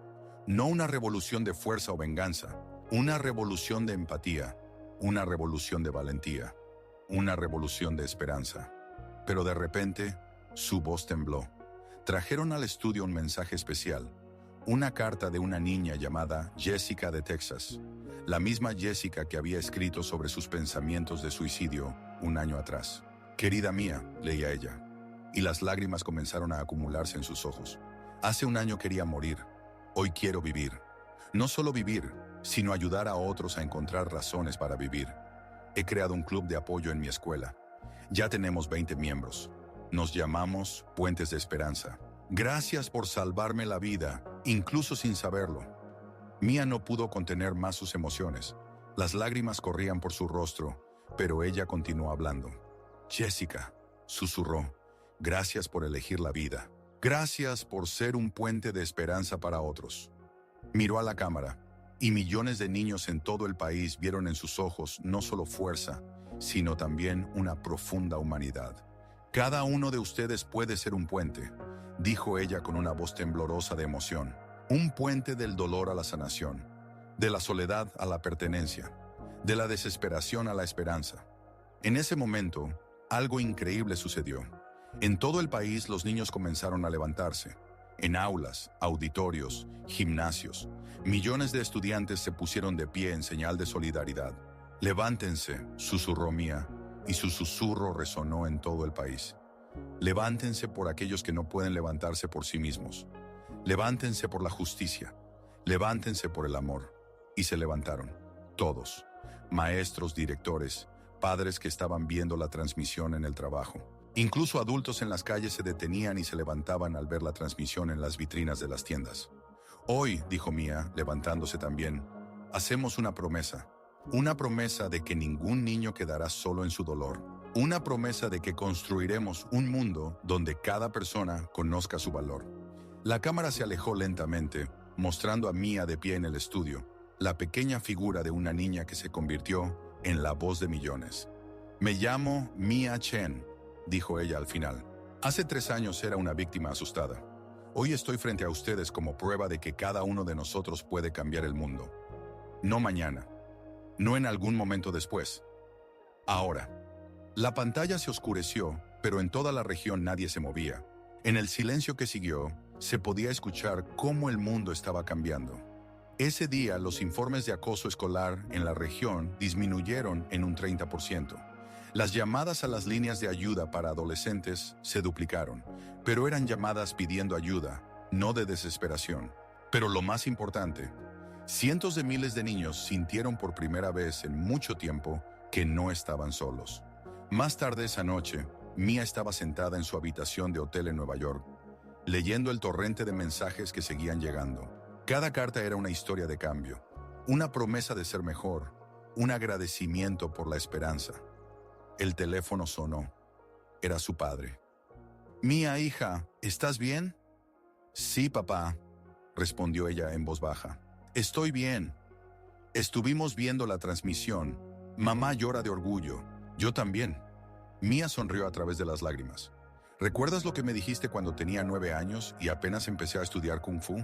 No una revolución de fuerza o venganza, una revolución de empatía, una revolución de valentía, una revolución de esperanza. Pero de repente, su voz tembló. Trajeron al estudio un mensaje especial, una carta de una niña llamada Jessica de Texas, la misma Jessica que había escrito sobre sus pensamientos de suicidio un año atrás. Querida mía, leía ella, y las lágrimas comenzaron a acumularse en sus ojos. Hace un año quería morir, hoy quiero vivir. No solo vivir, sino ayudar a otros a encontrar razones para vivir. He creado un club de apoyo en mi escuela. Ya tenemos 20 miembros. Nos llamamos Puentes de Esperanza. Gracias por salvarme la vida, incluso sin saberlo. Mia no pudo contener más sus emociones. Las lágrimas corrían por su rostro, pero ella continuó hablando. Jessica, susurró, gracias por elegir la vida. Gracias por ser un puente de esperanza para otros. Miró a la cámara, y millones de niños en todo el país vieron en sus ojos no solo fuerza, sino también una profunda humanidad. Cada uno de ustedes puede ser un puente, dijo ella con una voz temblorosa de emoción. Un puente del dolor a la sanación, de la soledad a la pertenencia, de la desesperación a la esperanza. En ese momento, algo increíble sucedió. En todo el país los niños comenzaron a levantarse. En aulas, auditorios, gimnasios, millones de estudiantes se pusieron de pie en señal de solidaridad. Levántense, susurró Mía, y su susurro resonó en todo el país. Levántense por aquellos que no pueden levantarse por sí mismos. Levántense por la justicia. Levántense por el amor. Y se levantaron, todos, maestros, directores, padres que estaban viendo la transmisión en el trabajo. Incluso adultos en las calles se detenían y se levantaban al ver la transmisión en las vitrinas de las tiendas. Hoy, dijo Mía, levantándose también, hacemos una promesa de que ningún niño quedará solo en su dolor. Una promesa de que construiremos un mundo donde cada persona conozca su valor. La cámara se alejó lentamente, mostrando a Mía de pie en el estudio, la pequeña figura de una niña que se convirtió en la voz de millones. Me llamo Mia Chen, dijo ella al final. Hace 3 años era una víctima asustada. Hoy estoy frente a ustedes como prueba de que cada uno de nosotros puede cambiar el mundo. No mañana, no en algún momento después. Ahora. La pantalla se oscureció, pero en toda la región nadie se movía. En el silencio que siguió, se podía escuchar cómo el mundo estaba cambiando. Ese día, los informes de acoso escolar en la región disminuyeron en un 30%. Las llamadas a las líneas de ayuda para adolescentes se duplicaron, pero eran llamadas pidiendo ayuda, no de desesperación. Pero lo más importante, cientos de miles de niños sintieron por primera vez en mucho tiempo que no estaban solos. Más tarde esa noche, Mía estaba sentada en su habitación de hotel en Nueva York, leyendo el torrente de mensajes que seguían llegando. Cada carta era una historia de cambio, una promesa de ser mejor, un agradecimiento por la esperanza. El teléfono sonó. Era su padre. Mía, hija, ¿estás bien? Sí, papá, respondió ella en voz baja. Estoy bien. Estuvimos viendo la transmisión. Mamá llora de orgullo. Yo también. Mía sonrió a través de las lágrimas. ¿Recuerdas lo que me dijiste cuando tenía 9 años y apenas empecé a estudiar Kung Fu?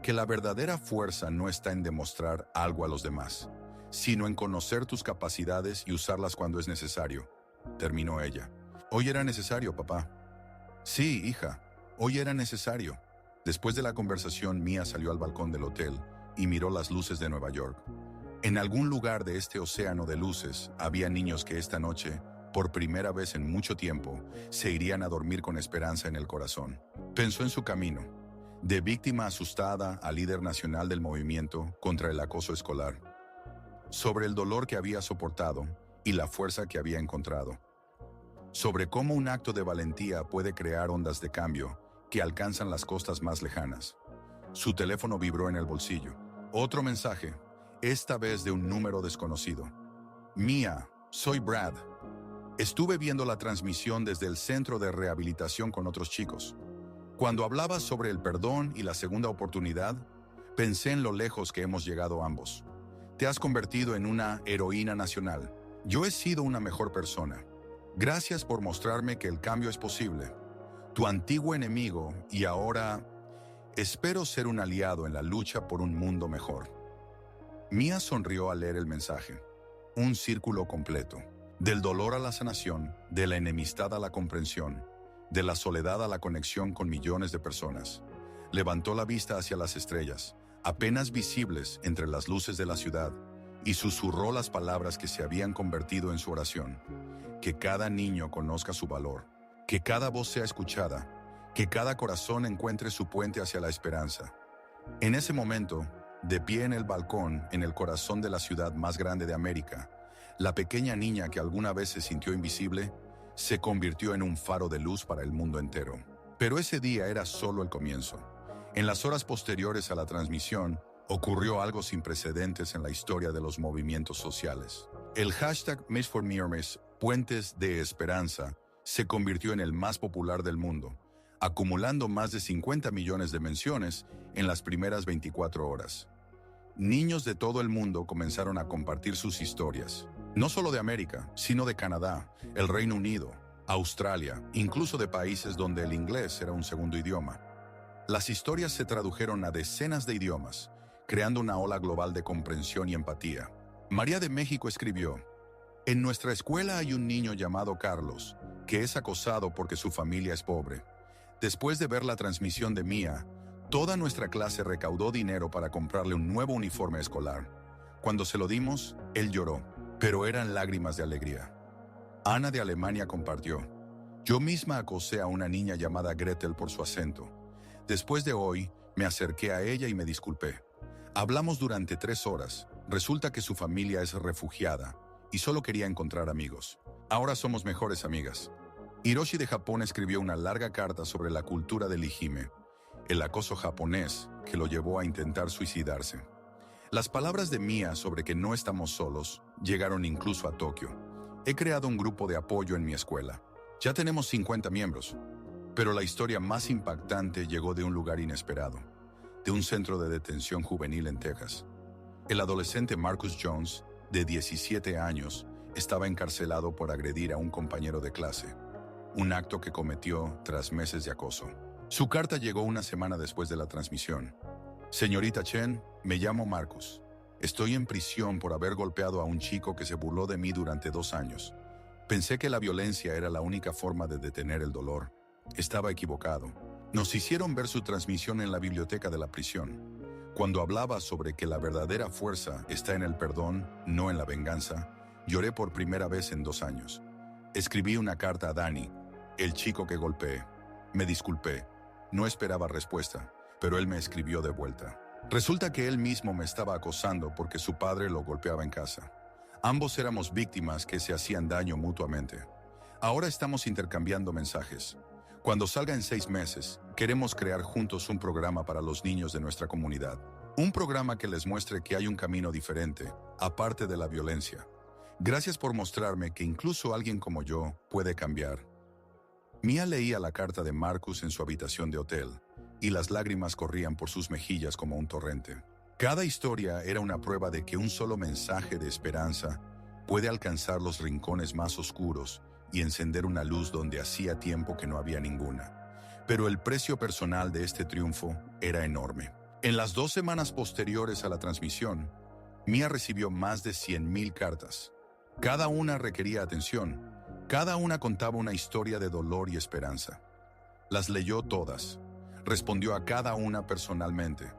Que la verdadera fuerza no está en demostrar algo a los demás, sino en conocer tus capacidades y usarlas cuando es necesario, terminó ella. Hoy era necesario, papá. Sí, hija, hoy era necesario. Después de la conversación, Mía salió al balcón del hotel y miró las luces de Nueva York. En algún lugar de este océano de luces había niños que esta noche, por primera vez en mucho tiempo, se irían a dormir con esperanza en el corazón. Pensó en su camino, de víctima asustada a líder nacional del movimiento contra el acoso escolar, sobre el dolor que había soportado y la fuerza que había encontrado, sobre cómo un acto de valentía puede crear ondas de cambio que alcanzan las costas más lejanas. Su teléfono vibró en el bolsillo. Otro mensaje, esta vez de un número desconocido. Mía, soy Brad. Estuve viendo la transmisión desde el centro de rehabilitación con otros chicos. Cuando hablabas sobre el perdón y la segunda oportunidad, pensé en lo lejos que hemos llegado ambos. Te has convertido en una heroína nacional. Yo he sido una mejor persona. Gracias por mostrarme que el cambio es posible. Tu antiguo enemigo y ahora espero ser un aliado en la lucha por un mundo mejor. Mía sonrió al leer el mensaje. Un círculo completo. Del dolor a la sanación, de la enemistad a la comprensión, de la soledad a la conexión con millones de personas. Levantó la vista hacia las estrellas, apenas visibles entre las luces de la ciudad, y susurró las palabras que se habían convertido en su oración. Que cada niño conozca su valor, que cada voz sea escuchada, que cada corazón encuentre su puente hacia la esperanza. En ese momento, de pie en el balcón, en el corazón de la ciudad más grande de América, la pequeña niña que alguna vez se sintió invisible, se convirtió en un faro de luz para el mundo entero. Pero ese día era solo el comienzo. En las horas posteriores a la transmisión, ocurrió algo sin precedentes en la historia de los movimientos sociales. El hashtag #MeForMiamis, Puentes de Esperanza, se convirtió en el más popular del mundo, acumulando más de 50 millones de menciones en las primeras 24 horas. Niños de todo el mundo comenzaron a compartir sus historias, no solo de América, sino de Canadá, el Reino Unido, Australia, incluso de países donde el inglés era un segundo idioma. Las historias se tradujeron a decenas de idiomas, creando una ola global de comprensión y empatía. María de México escribió: en nuestra escuela hay un niño llamado Carlos, que es acosado porque su familia es pobre. Después de ver la transmisión de Mía, toda nuestra clase recaudó dinero para comprarle un nuevo uniforme escolar. Cuando se lo dimos, él lloró, pero eran lágrimas de alegría. Ana de Alemania compartió: yo misma acosé a una niña llamada Gretel por su acento. Después de hoy, me acerqué a ella y me disculpé. Hablamos durante 3 horas. Resulta que su familia es refugiada y solo quería encontrar amigos. Ahora somos mejores amigas. Hiroshi de Japón escribió una larga carta sobre la cultura del hijime, el acoso japonés que lo llevó a intentar suicidarse. Las palabras de Mía sobre que no estamos solos llegaron incluso a Tokio. He creado un grupo de apoyo en mi escuela. Ya tenemos 50 miembros. Pero la historia más impactante llegó de un lugar inesperado, de un centro de detención juvenil en Texas. El adolescente Marcus Jones, de 17 años, estaba encarcelado por agredir a un compañero de clase, un acto que cometió tras meses de acoso. Su carta llegó una semana después de la transmisión. Señorita Chen, me llamo Marcus. Estoy en prisión por haber golpeado a un chico que se burló de mí durante 2 años. Pensé que la violencia era la única forma de detener el dolor. Estaba equivocado. Nos hicieron ver su transmisión en la biblioteca de la prisión. Cuando hablaba sobre que la verdadera fuerza está en el perdón, no en la venganza, lloré por primera vez en 2 años. Escribí una carta a Danny, el chico que golpeé. Me disculpé. No esperaba respuesta, pero él me escribió de vuelta. Resulta que él mismo me estaba acosando porque su padre lo golpeaba en casa. Ambos éramos víctimas que se hacían daño mutuamente. Ahora estamos intercambiando mensajes. Cuando salga en 6 meses, queremos crear juntos un programa para los niños de nuestra comunidad. Un programa que les muestre que hay un camino diferente, aparte de la violencia. Gracias por mostrarme que incluso alguien como yo puede cambiar. Mía leía la carta de Marcus en su habitación de hotel, y las lágrimas corrían por sus mejillas como un torrente. Cada historia era una prueba de que un solo mensaje de esperanza puede alcanzar los rincones más oscuros y encender una luz donde hacía tiempo que no había ninguna. Pero el precio personal de este triunfo era enorme. En las 2 semanas posteriores a la transmisión, Mía recibió más de 100,000 cartas. Cada una requería atención. Cada una contaba una historia de dolor y esperanza. Las leyó todas. Respondió a cada una personalmente.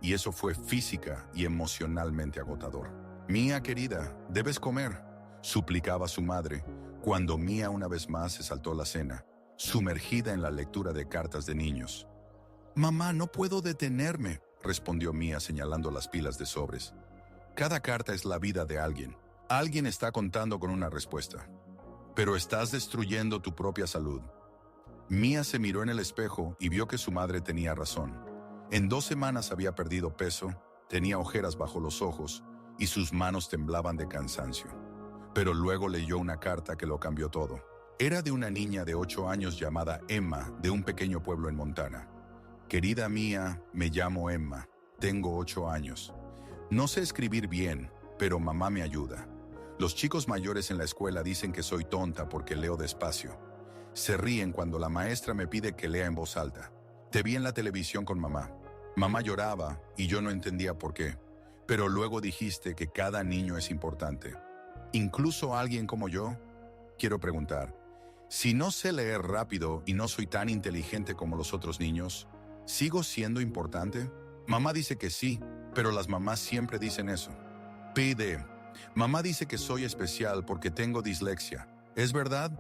Y eso fue física y emocionalmente agotador. Mía querida, debes comer, suplicaba su madre, cuando Mía una vez más se saltó la cena, sumergida en la lectura de cartas de niños. Mamá, no puedo detenerme, respondió Mía señalando las pilas de sobres. Cada carta es la vida de alguien. Alguien está contando con una respuesta. Pero estás destruyendo tu propia salud. Mía se miró en el espejo y vio que su madre tenía razón. En 2 semanas había perdido peso, tenía ojeras bajo los ojos y sus manos temblaban de cansancio. Pero luego leyó una carta que lo cambió todo. Era de una niña de 8 años llamada Emma, de un pequeño pueblo en Montana. Querida Mía, me llamo Emma, tengo 8 años. No sé escribir bien, pero mamá me ayuda. Los chicos mayores en la escuela dicen que soy tonta porque leo despacio. Se ríen cuando la maestra me pide que lea en voz alta. Te vi en la televisión con mamá. Mamá lloraba y yo no entendía por qué. Pero luego dijiste que cada niño es importante. ¿Incluso alguien como yo? Quiero preguntar, si no sé leer rápido y no soy tan inteligente como los otros niños, ¿sigo siendo importante? Mamá dice que sí, pero las mamás siempre dicen eso. Pide. Mamá dice que soy especial porque tengo dislexia. ¿Es verdad?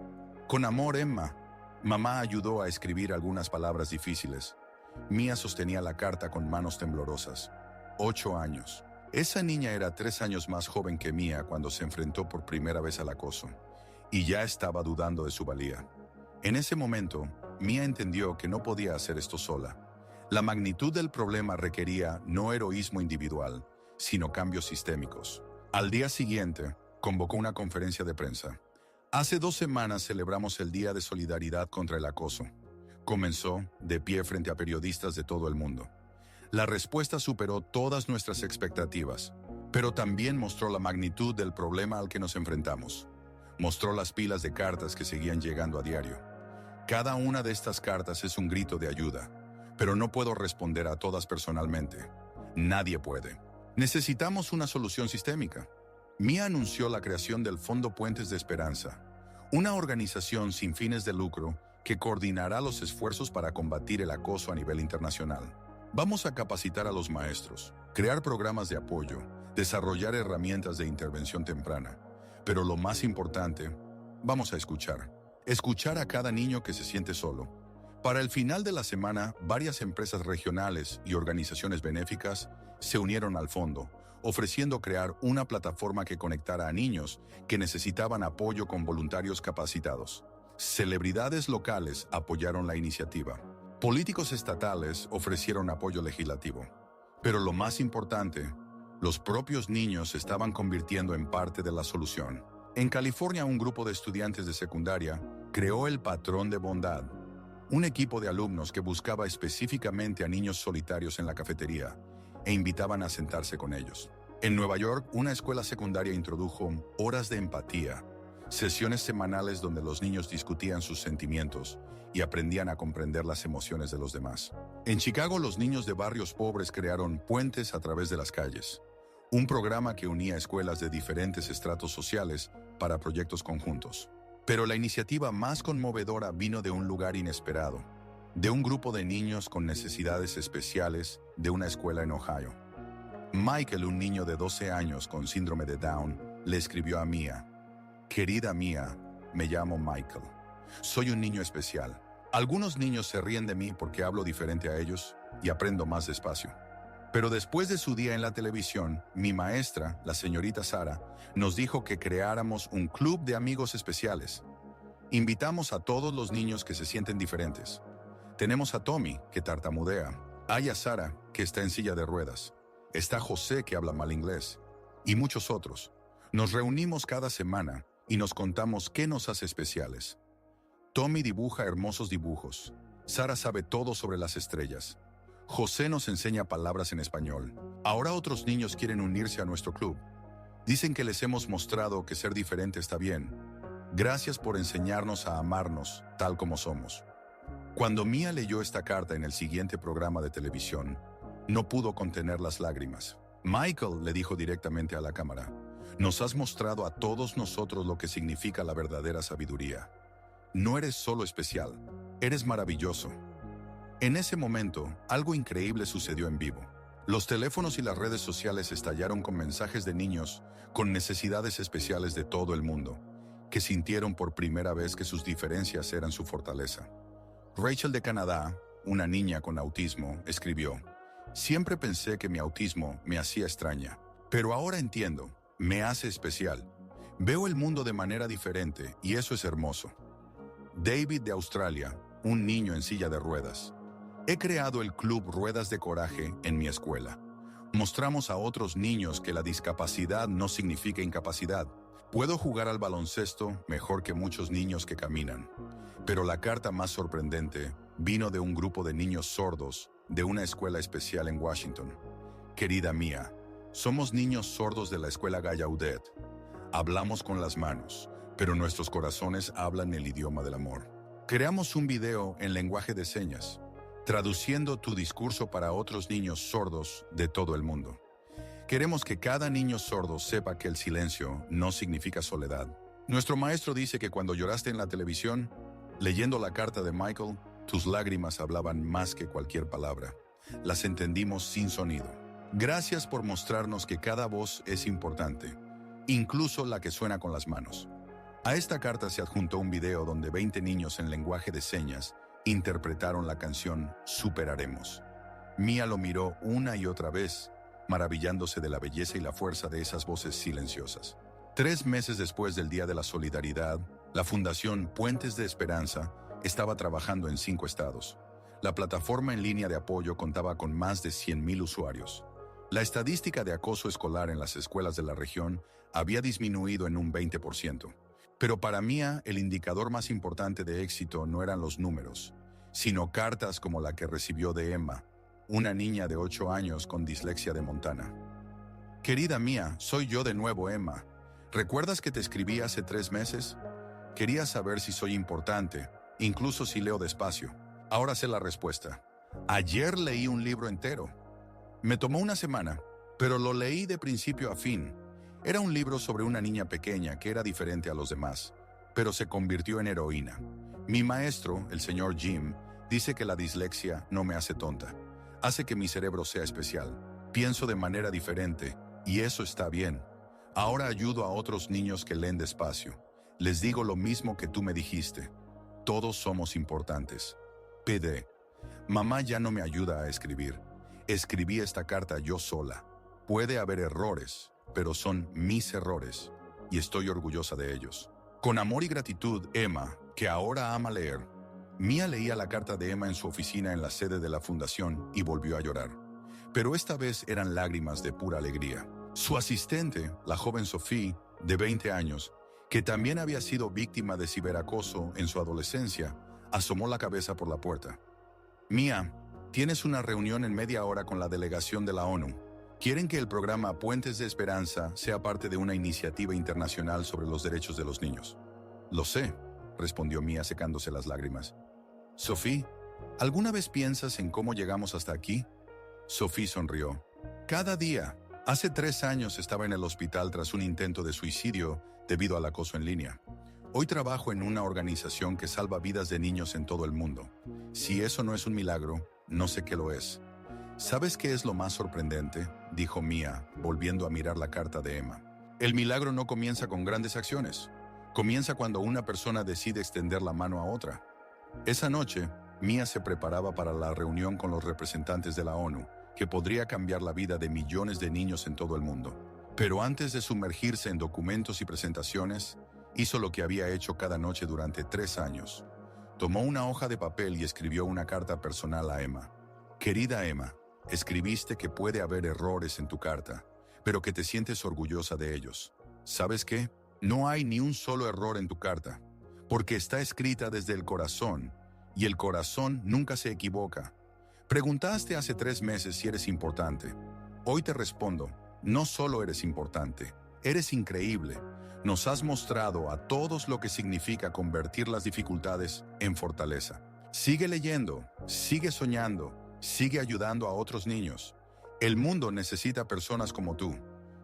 Con amor, Emma. Mamá ayudó a escribir algunas palabras difíciles. Mía sostenía la carta con manos temblorosas. 8 años. Esa niña era 3 años más joven que Mía cuando se enfrentó por primera vez al acoso, y ya estaba dudando de su valía. En ese momento, Mía entendió que no podía hacer esto sola. La magnitud del problema requería no heroísmo individual, sino cambios sistémicos. Al día siguiente, convocó una conferencia de prensa. Hace 2 semanas celebramos el Día de Solidaridad contra el Acoso. Comenzó de pie frente a periodistas de todo el mundo. La respuesta superó todas nuestras expectativas, pero también mostró la magnitud del problema al que nos enfrentamos. Mostró las pilas de cartas que seguían llegando a diario. Cada una de estas cartas es un grito de ayuda, pero no puedo responder a todas personalmente. Nadie puede. Necesitamos una solución sistémica. Mia anunció la creación del Fondo Puentes de Esperanza, una organización sin fines de lucro que coordinará los esfuerzos para combatir el acoso a nivel internacional. Vamos a capacitar a los maestros, crear programas de apoyo, desarrollar herramientas de intervención temprana. Pero lo más importante, vamos a escuchar. Escuchar a cada niño que se siente solo. Para el final de la semana, varias empresas regionales y organizaciones benéficas se unieron al fondo, ofreciendo crear una plataforma que conectara a niños que necesitaban apoyo con voluntarios capacitados. Celebridades locales apoyaron la iniciativa. Políticos estatales ofrecieron apoyo legislativo. Pero lo más importante, los propios niños se estaban convirtiendo en parte de la solución. En California, un grupo de estudiantes de secundaria creó el Patrón de Bondad, un equipo de alumnos que buscaba específicamente a niños solitarios en la cafetería e invitaban a sentarse con ellos. En Nueva York, una escuela secundaria introdujo horas de empatía, sesiones semanales donde los niños discutían sus sentimientos y aprendían a comprender las emociones de los demás. En Chicago, los niños de barrios pobres crearon Puentes a través de las calles, un programa que unía escuelas de diferentes estratos sociales para proyectos conjuntos. Pero la iniciativa más conmovedora vino de un lugar inesperado, de un grupo de niños con necesidades especiales de una escuela en Ohio. Michael, un niño de 12 años con síndrome de Down, le escribió a Mia: «Querida Mia, me llamo Michael. Soy un niño especial. Algunos niños se ríen de mí porque hablo diferente a ellos y aprendo más despacio. Pero después de su día en la televisión, mi maestra, la señorita Sara, nos dijo que creáramos un club de amigos especiales. Invitamos a todos los niños que se sienten diferentes. Tenemos a Tommy, que tartamudea. Hay a Sara, que está en silla de ruedas. Está José, que habla mal inglés. Y muchos otros. Nos reunimos cada semana y nos contamos qué nos hace especiales. Tommy dibuja hermosos dibujos. Sara sabe todo sobre las estrellas. José nos enseña palabras en español. Ahora otros niños quieren unirse a nuestro club. Dicen que les hemos mostrado que ser diferente está bien. Gracias por enseñarnos a amarnos tal como somos». Cuando Mia leyó esta carta en el siguiente programa de televisión, no pudo contener las lágrimas. «Michael», le dijo directamente a la cámara, «nos has mostrado a todos nosotros lo que significa la verdadera sabiduría. No eres solo especial, eres maravilloso». En ese momento, algo increíble sucedió en vivo. Los teléfonos y las redes sociales estallaron con mensajes de niños con necesidades especiales de todo el mundo, que sintieron por primera vez que sus diferencias eran su fortaleza. Rachel de Canadá, una niña con autismo, escribió: «Siempre pensé que mi autismo me hacía extraña, pero ahora entiendo, me hace especial. Veo el mundo de manera diferente y eso es hermoso». David de Australia, un niño en silla de ruedas: «He creado el club Ruedas de Coraje en mi escuela. Mostramos a otros niños que la discapacidad no significa incapacidad. Puedo jugar al baloncesto mejor que muchos niños que caminan». Pero la carta más sorprendente vino de un grupo de niños sordos de una escuela especial en Washington. «Querida Mia, somos niños sordos de la escuela Gallaudet. Hablamos con las manos, pero nuestros corazones hablan el idioma del amor. Creamos un video en lenguaje de señas, traduciendo tu discurso para otros niños sordos de todo el mundo. Queremos que cada niño sordo sepa que el silencio no significa soledad. Nuestro maestro dice que cuando lloraste en la televisión, leyendo la carta de Michael, tus lágrimas hablaban más que cualquier palabra. Las entendimos sin sonido. Gracias por mostrarnos que cada voz es importante, incluso la que suena con las manos». A esta carta se adjuntó un video donde 20 niños en lenguaje de señas interpretaron la canción Superaremos. Mia lo miró una y otra vez, maravillándose de la belleza y la fuerza de esas voces silenciosas. 3 meses después del Día de la Solidaridad, la Fundación Puentes de Esperanza estaba trabajando en 5 estados. La plataforma en línea de apoyo contaba con más de 100,000 usuarios. La estadística de acoso escolar en las escuelas de la región había disminuido en un 20%. Pero para Mia, el indicador más importante de éxito no eran los números, sino cartas como la que recibió de Emma, una niña de 8 años con dislexia de Montana. «Querida Mia, soy yo de nuevo, Emma. ¿Recuerdas que te escribí hace 3 meses? Quería saber si soy importante, incluso si leo despacio. Ahora sé la respuesta. Ayer leí un libro entero. Me tomó una semana, pero lo leí de principio a fin. Era un libro sobre una niña pequeña que era diferente a los demás, pero se convirtió en heroína. Mi maestro, el señor Jim, dice que la dislexia no me hace tonta. Hace que mi cerebro sea especial. Pienso de manera diferente, y eso está bien. Ahora ayudo a otros niños que leen despacio. Les digo lo mismo que tú me dijiste. Todos somos importantes. PD. Mamá ya no me ayuda a escribir. Escribí esta carta yo sola. Puede haber errores, pero son mis errores, y estoy orgullosa de ellos. Con amor y gratitud, Emma, que ahora ama leer. Mia leía la carta de Emma en su oficina en la sede de la fundación y volvió a llorar. Pero esta vez eran lágrimas de pura alegría. Su asistente, la joven Sophie, de 20 años, que también había sido víctima de ciberacoso en su adolescencia, asomó la cabeza por la puerta. Mia, tienes una reunión en media hora con la delegación de la ONU. Quieren que el programa Puentes de Esperanza sea parte de una iniciativa internacional sobre los derechos de los niños. Lo sé, respondió Mia secándose las lágrimas. Sophie, ¿alguna vez piensas en cómo llegamos hasta aquí? Sophie sonrió. Cada día. Hace 3 años estaba en el hospital tras un intento de suicidio debido al acoso en línea. Hoy trabajo en una organización que salva vidas de niños en todo el mundo. Si eso no es un milagro, no sé qué lo es. ¿Sabes qué es lo más sorprendente?, dijo Mia, volviendo a mirar la carta de Emma. El milagro no comienza con grandes acciones. Comienza cuando una persona decide extender la mano a otra. Esa noche, Mia se preparaba para la reunión con los representantes de la ONU, que podría cambiar la vida de millones de niños en todo el mundo. Pero antes de sumergirse en documentos y presentaciones, hizo lo que había hecho cada noche durante 3 años. Tomó una hoja de papel y escribió una carta personal a Emma. Querida Emma, escribiste que puede haber errores en tu carta, pero que te sientes orgullosa de ellos. ¿Sabes qué? No hay ni un solo error en tu carta, porque está escrita desde el corazón, y el corazón nunca se equivoca. Preguntaste hace 3 meses si eres importante. Hoy te respondo, no solo eres importante, eres increíble. Nos has mostrado a todos lo que significa convertir las dificultades en fortaleza. Sigue leyendo, sigue soñando, sigue ayudando a otros niños. El mundo necesita personas como tú.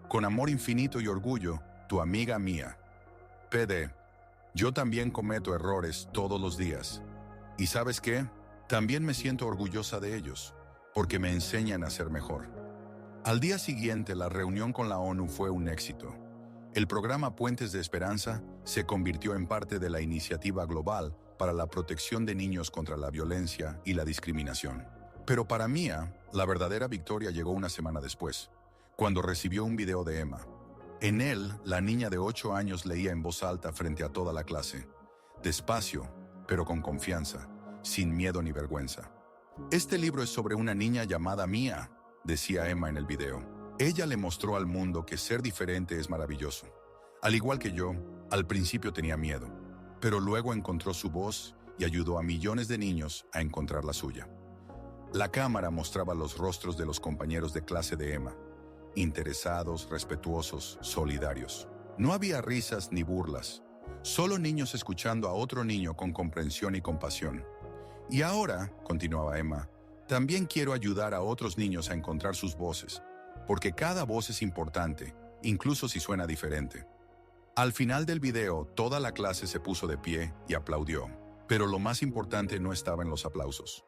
Con amor infinito y orgullo, tu amiga Mia. PD. Yo también cometo errores todos los días. ¿Y sabes qué? También me siento orgullosa de ellos, porque me enseñan a ser mejor. Al día siguiente, la reunión con la ONU fue un éxito. El programa Puentes de Esperanza se convirtió en parte de la iniciativa global para la protección de niños contra la violencia y la discriminación. Pero para Mia, la verdadera victoria llegó una semana después, cuando recibió un video de Emma. En él, la niña de 8 años leía en voz alta frente a toda la clase, despacio, pero con confianza, sin miedo ni vergüenza. Este libro es sobre una niña llamada Mia, decía Emma en el video. Ella le mostró al mundo que ser diferente es maravilloso. Al igual que yo, al principio tenía miedo, pero luego encontró su voz y ayudó a millones de niños a encontrar la suya. La cámara mostraba los rostros de los compañeros de clase de Emma, interesados, respetuosos, solidarios. No había risas ni burlas, solo niños escuchando a otro niño con comprensión y compasión. Y ahora, continuaba Emma, también quiero ayudar a otros niños a encontrar sus voces, porque cada voz es importante, incluso si suena diferente. Al final del video, toda la clase se puso de pie y aplaudió, pero lo más importante no estaba en los aplausos.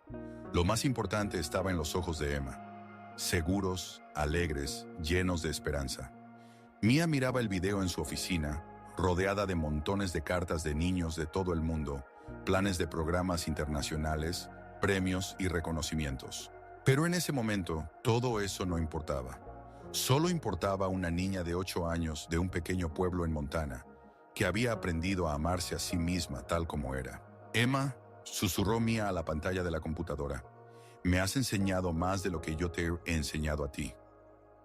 Lo más importante estaba en los ojos de Emma, seguros, alegres, llenos de esperanza. Mia miraba el video en su oficina, rodeada de montones de cartas de niños de todo el mundo, planes de programas internacionales, premios y reconocimientos. Pero en ese momento, todo eso no importaba. Solo importaba una niña de 8 años de un pequeño pueblo en Montana, que había aprendido a amarse a sí misma tal como era. Emma, susurró Mia a la pantalla de la computadora, me has enseñado más de lo que yo te he enseñado a ti.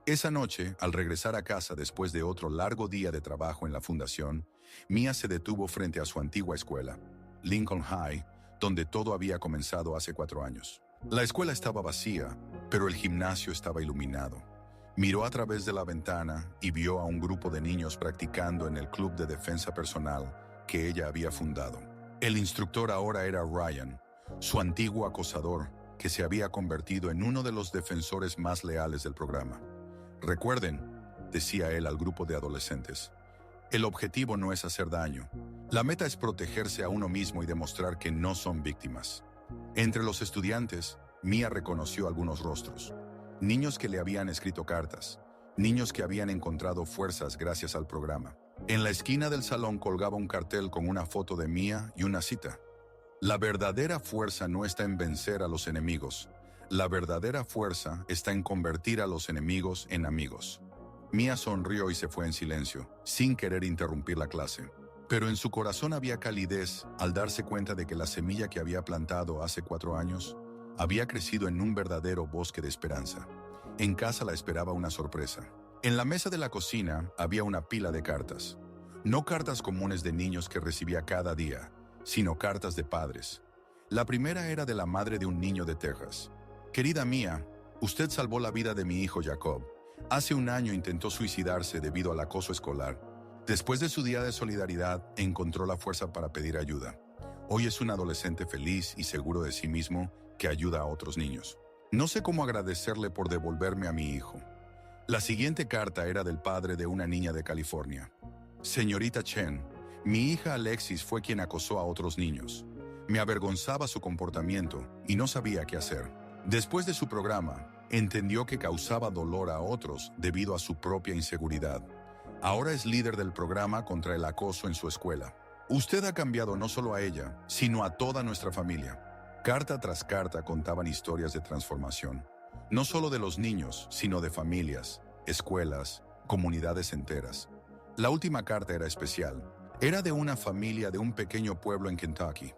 Esa noche, al regresar a casa después de otro largo día de trabajo en la fundación, Mia se detuvo frente a su antigua escuela, Lincoln High, donde todo había comenzado hace 4 años. La escuela estaba vacía, pero el gimnasio estaba iluminado. Miró a través de la ventana y vio a un grupo de niños practicando en el club de defensa personal que ella había fundado. El instructor ahora era Ryan, su antiguo acosador, que se había convertido en uno de los defensores más leales del programa. Recuerden, decía él al grupo de adolescentes, el objetivo no es hacer daño. La meta es protegerse a uno mismo y demostrar que no son víctimas. Entre los estudiantes, Mia reconoció algunos rostros. Niños que le habían escrito cartas, niños que habían encontrado fuerzas gracias al programa. En la esquina del salón colgaba un cartel con una foto de Mia y una cita. La verdadera fuerza no está en vencer a los enemigos. La verdadera fuerza está en convertir a los enemigos en amigos. Mia sonrió y se fue en silencio, sin querer interrumpir la clase. Pero en su corazón había calidez al darse cuenta de que la semilla que había plantado hace 4 años había crecido en un verdadero bosque de esperanza. En casa la esperaba una sorpresa. En la mesa de la cocina había una pila de cartas. No cartas comunes de niños que recibía cada día, sino cartas de padres. La primera era de la madre de un niño de Texas. Querida Mia, usted salvó la vida de mi hijo Jacob. Hace 1 año intentó suicidarse debido al acoso escolar. Después de su día de solidaridad, encontró la fuerza para pedir ayuda. Hoy es un adolescente feliz y seguro de sí mismo que ayuda a otros niños. No sé cómo agradecerle por devolverme a mi hijo. La siguiente carta era del padre de una niña de California. Señorita Chen, mi hija Alexis fue quien acosó a otros niños. Me avergonzaba su comportamiento y no sabía qué hacer. Después de su programa, entendió que causaba dolor a otros debido a su propia inseguridad. Ahora es líder del programa contra el acoso en su escuela. Usted ha cambiado no solo a ella, sino a toda nuestra familia. Carta tras carta contaban historias de transformación, no solo de los niños, sino de familias, escuelas, comunidades enteras. La última carta era especial. Era de una familia de un pequeño pueblo en Kentucky.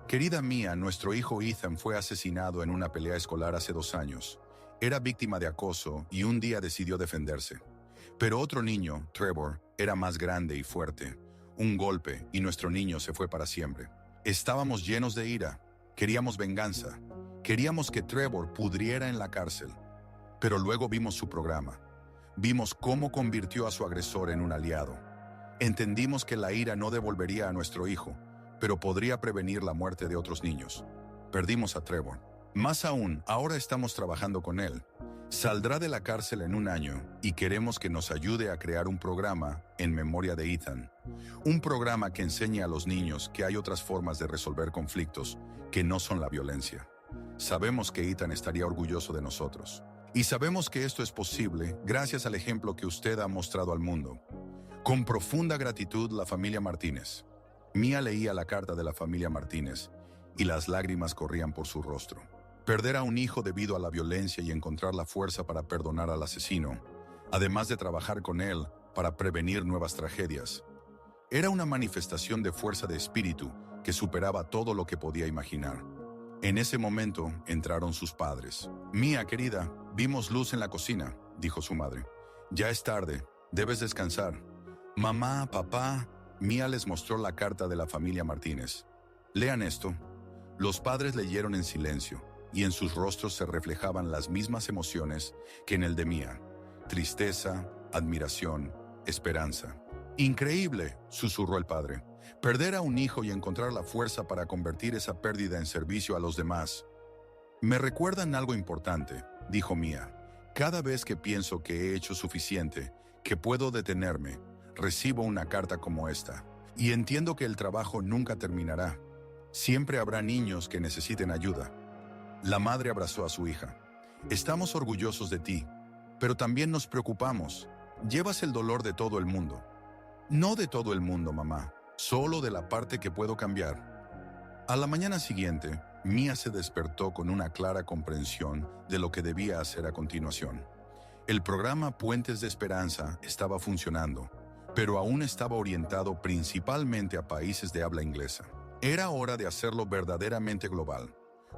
Querida Mia, nuestro hijo Ethan fue asesinado en una pelea escolar hace 2 años. Era víctima de acoso y un día decidió defenderse. Pero otro niño, Trevor, era más grande y fuerte. Un golpe y nuestro niño se fue para siempre. Estábamos llenos de ira. Queríamos venganza. Queríamos que Trevor pudriera en la cárcel. Pero luego vimos su programa. Vimos cómo convirtió a su agresor en un aliado. Entendimos que la ira no devolvería a nuestro hijo, pero podría prevenir la muerte de otros niños. Perdimos a Trevor. Más aún, ahora estamos trabajando con él. Saldrá de la cárcel en 1 año y queremos que nos ayude a crear un programa en memoria de Ethan. Un programa que enseñe a los niños que hay otras formas de resolver conflictos que no son la violencia. Sabemos que Ethan estaría orgulloso de nosotros. Y sabemos que esto es posible gracias al ejemplo que usted ha mostrado al mundo. Con profunda gratitud, la familia Martínez. Mia leía la carta de la familia Martínez y las lágrimas corrían por su rostro. Perder a un hijo debido a la violencia y encontrar la fuerza para perdonar al asesino, además de trabajar con él para prevenir nuevas tragedias, era una manifestación de fuerza de espíritu que superaba todo lo que podía imaginar. En ese momento entraron sus padres. Mia, querida, vimos luz en la cocina, dijo su madre. Ya es tarde, debes descansar. Mamá, papá. Mia les mostró la carta de la familia Martínez. Lean esto. Los padres leyeron en silencio, y en sus rostros se reflejaban las mismas emociones que en el de Mia. Tristeza, admiración, esperanza. Increíble, susurró el padre. Perder a un hijo y encontrar la fuerza para convertir esa pérdida en servicio a los demás. Me recuerdan algo importante, dijo Mia. Cada vez que pienso que he hecho suficiente, que puedo detenerme, recibo una carta como esta. Y entiendo que el trabajo nunca terminará. Siempre habrá niños que necesiten ayuda. La madre abrazó a su hija. Estamos orgullosos de ti, pero también nos preocupamos. Llevas el dolor de todo el mundo. No de todo el mundo, mamá, solo de la parte que puedo cambiar. A la mañana siguiente, Mia se despertó con una clara comprensión de lo que debía hacer a continuación. El programa Puentes de Esperanza estaba funcionando, pero aún estaba orientado principalmente a países de habla inglesa. Era hora de hacerlo verdaderamente global.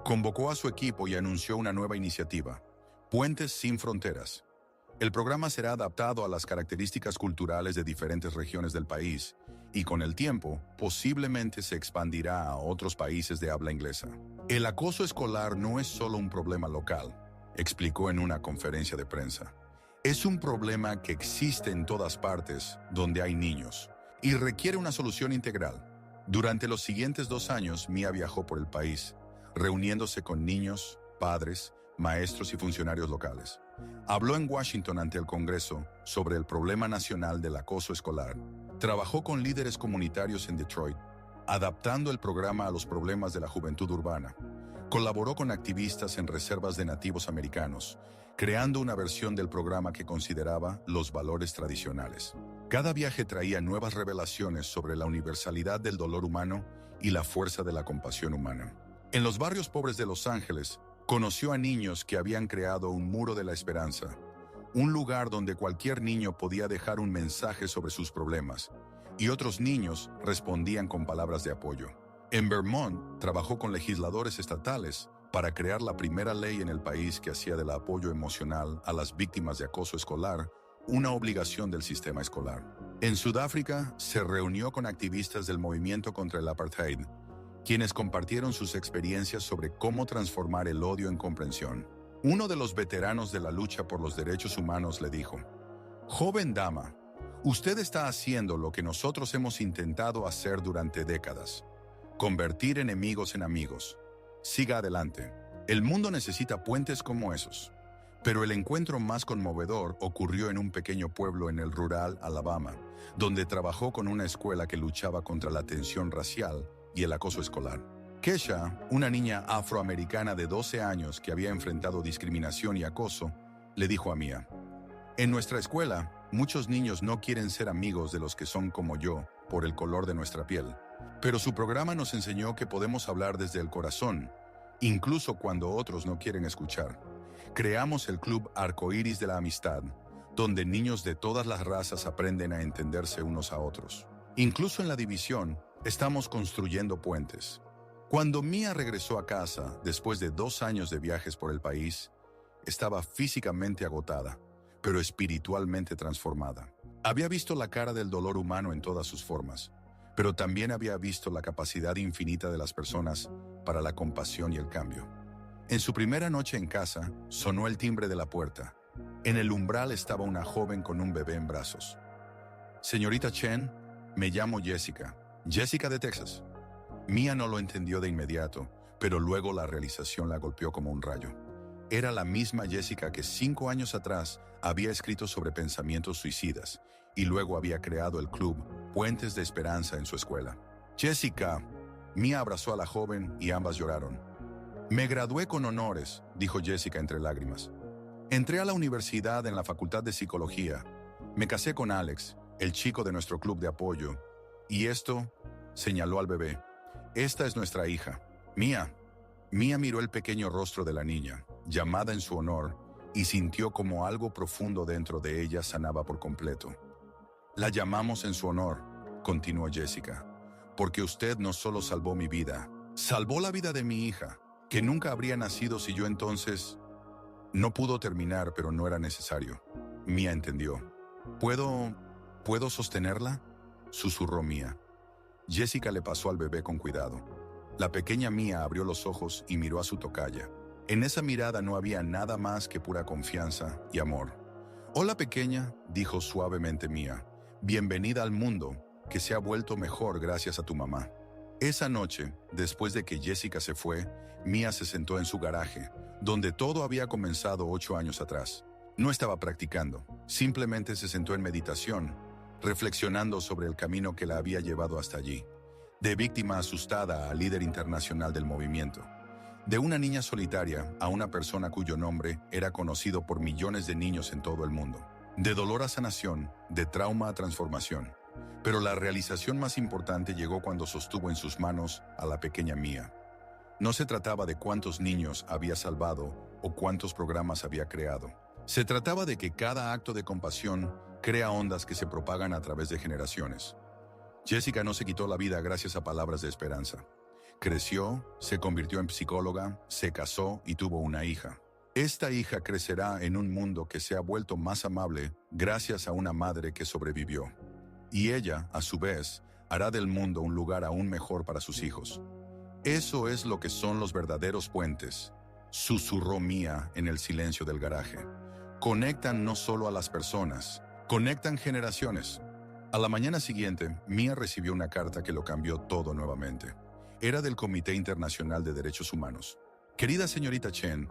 Convocó a su equipo y anunció una nueva iniciativa, Puentes sin Fronteras. El programa será adaptado a las características culturales de diferentes regiones del país y con el tiempo posiblemente se expandirá a otros países de habla inglesa. El acoso escolar no es solo un problema local, explicó en una conferencia de prensa. Es un problema que existe en todas partes donde hay niños y requiere una solución integral. Durante los siguientes 2 años, Mia viajó por el país, reuniéndose con niños, padres, maestros y funcionarios locales. Habló en Washington ante el Congreso sobre el problema nacional del acoso escolar. Trabajó con líderes comunitarios en Detroit, adaptando el programa a los problemas de la juventud urbana. Colaboró con activistas en reservas de nativos americanos, creando una versión del programa que consideraba los valores tradicionales. Cada viaje traía nuevas revelaciones sobre la universalidad del dolor humano y la fuerza de la compasión humana. En los barrios pobres de Los Ángeles, conoció a niños que habían creado un muro de la esperanza, un lugar donde cualquier niño podía dejar un mensaje sobre sus problemas, y otros niños respondían con palabras de apoyo. En Vermont, trabajó con legisladores estatales para crear la primera ley en el país que hacía del apoyo emocional a las víctimas de acoso escolar una obligación del sistema escolar. En Sudáfrica, se reunió con activistas del movimiento contra el apartheid, quienes compartieron sus experiencias sobre cómo transformar el odio en comprensión. Uno de los veteranos de la lucha por los derechos humanos le dijo: «Joven dama, usted está haciendo lo que nosotros hemos intentado hacer durante décadas. Convertir enemigos en amigos. Siga adelante. El mundo necesita puentes como esos». Pero el encuentro más conmovedor ocurrió en un pequeño pueblo en el rural Alabama, donde trabajó con una escuela que luchaba contra la tensión racial y el acoso escolar. Kesha, una niña afroamericana de 12 años que había enfrentado discriminación y acoso, le dijo a Mia: «En nuestra escuela, muchos niños no quieren ser amigos de los que son como yo por el color de nuestra piel. Pero su programa nos enseñó que podemos hablar desde el corazón, incluso cuando otros no quieren escuchar. Creamos el Club Arcoíris de la Amistad, donde niños de todas las razas aprenden a entenderse unos a otros. Incluso en la división, estamos construyendo puentes». Cuando Mia regresó a casa, después de 2 años de viajes por el país, estaba físicamente agotada, pero espiritualmente transformada. Había visto la cara del dolor humano en todas sus formas, pero también había visto la capacidad infinita de las personas para la compasión y el cambio. En su primera noche en casa, sonó el timbre de la puerta. En el umbral estaba una joven con un bebé en brazos. «Señorita Chen, me llamo Jessica. Jessica de Texas». Mia no lo entendió de inmediato, pero luego la realización la golpeó como un rayo. Era la misma Jessica que 5 años atrás había escrito sobre pensamientos suicidas y luego había creado el club Puentes de Esperanza en su escuela. «Jessica». Mia abrazó a la joven y ambas lloraron. «Me gradué con honores», dijo Jessica entre lágrimas. «Entré a la universidad en la Facultad de Psicología. Me casé con Alex, el chico de nuestro club de apoyo. Y esto», señaló al bebé, «esta es nuestra hija, Mia». Mia miró el pequeño rostro de la niña, llamada en su honor, y sintió como algo profundo dentro de ella sanaba por completo. «La llamamos en su honor», continuó Jessica, «porque usted no solo salvó mi vida, salvó la vida de mi hija, que nunca habría nacido si yo entonces...». No pudo terminar, pero no era necesario. Mia entendió. ¿Puedo sostenerla?», susurró Mia. Jessica le pasó al bebé con cuidado. La pequeña Mia abrió los ojos y miró a su tocaya. En esa mirada no había nada más que pura confianza y amor. «Hola, pequeña», dijo suavemente Mia. «Bienvenida al mundo, que se ha vuelto mejor gracias a tu mamá». Esa noche, después de que Jessica se fue, Mia se sentó en su garaje, donde todo había comenzado 8 años atrás. No estaba practicando, simplemente se sentó en meditación, reflexionando sobre el camino que la había llevado hasta allí. De víctima asustada a líder internacional del movimiento. De una niña solitaria a una persona cuyo nombre era conocido por millones de niños en todo el mundo. De dolor a sanación, de trauma a transformación. Pero la realización más importante llegó cuando sostuvo en sus manos a la pequeña Mia. No se trataba de cuántos niños había salvado o cuántos programas había creado. Se trataba de que cada acto de compasión crea ondas que se propagan a través de generaciones. Jessica no se quitó la vida gracias a palabras de esperanza. Creció, se convirtió en psicóloga, se casó y tuvo una hija. Esta hija crecerá en un mundo que se ha vuelto más amable gracias a una madre que sobrevivió. Y ella, a su vez, hará del mundo un lugar aún mejor para sus hijos. Eso es lo que son los verdaderos puentes, susurró Mia en el silencio del garaje. Conectan no solo a las personas, conectan generaciones. A la mañana siguiente, Mia recibió una carta que lo cambió todo nuevamente. Era del Comité Internacional de Derechos Humanos. Querida señorita Chen,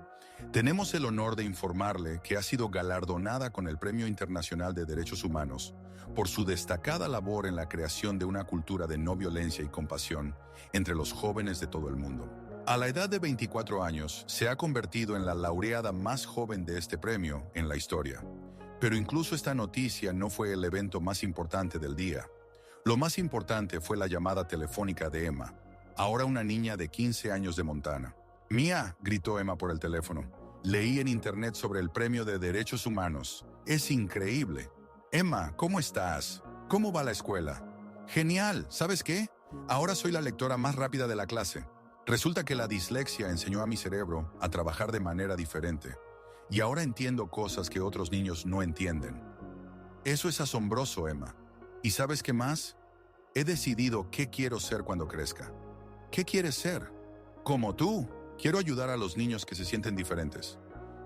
tenemos el honor de informarle que ha sido galardonada con el Premio Internacional de Derechos Humanos por su destacada labor en la creación de una cultura de no violencia y compasión entre los jóvenes de todo el mundo. A la edad de 24 años, se ha convertido en la laureada más joven de este premio en la historia. Pero incluso esta noticia no fue el evento más importante del día. Lo más importante fue la llamada telefónica de Emma, ahora una niña de 15 años de Montana. Mia, gritó Emma por el teléfono. Leí en internet sobre el Premio de Derechos Humanos. Es increíble. Emma, ¿cómo estás? ¿Cómo va la escuela? Genial, ¿sabes qué? Ahora soy la lectora más rápida de la clase. Resulta que la dislexia enseñó a mi cerebro a trabajar de manera diferente. Y ahora entiendo cosas que otros niños no entienden. Eso es asombroso, Emma. ¿Y sabes qué más? He decidido qué quiero ser cuando crezca. ¿Qué quieres ser? Como tú. Quiero ayudar a los niños que se sienten diferentes.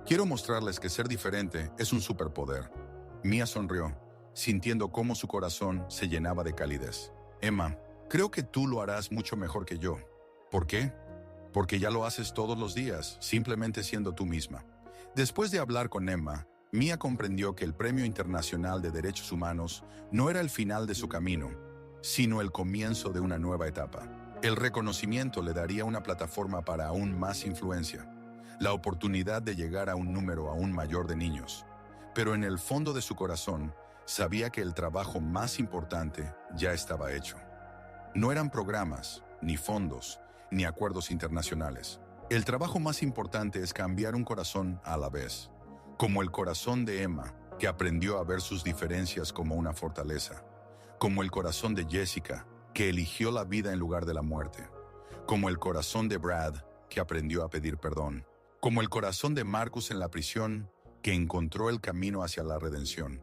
Quiero mostrarles que ser diferente es un superpoder. Mia sonrió, sintiendo cómo su corazón se llenaba de calidez. Emma, creo que tú lo harás mucho mejor que yo. ¿Por qué? Porque ya lo haces todos los días, simplemente siendo tú misma. Después de hablar con Emma, Mia comprendió que el Premio Internacional de Derechos Humanos no era el final de su camino, sino el comienzo de una nueva etapa. El reconocimiento le daría una plataforma para aún más influencia, la oportunidad de llegar a un número aún mayor de niños. Pero en el fondo de su corazón, sabía que el trabajo más importante ya estaba hecho. No eran programas, ni fondos, ni acuerdos internacionales. El trabajo más importante es cambiar un corazón a la vez, como el corazón de Emma, que aprendió a ver sus diferencias como una fortaleza, como el corazón de Jessica, que eligió la vida en lugar de la muerte, como el corazón de Brad, que aprendió a pedir perdón, como el corazón de Marcus en la prisión, que encontró el camino hacia la redención,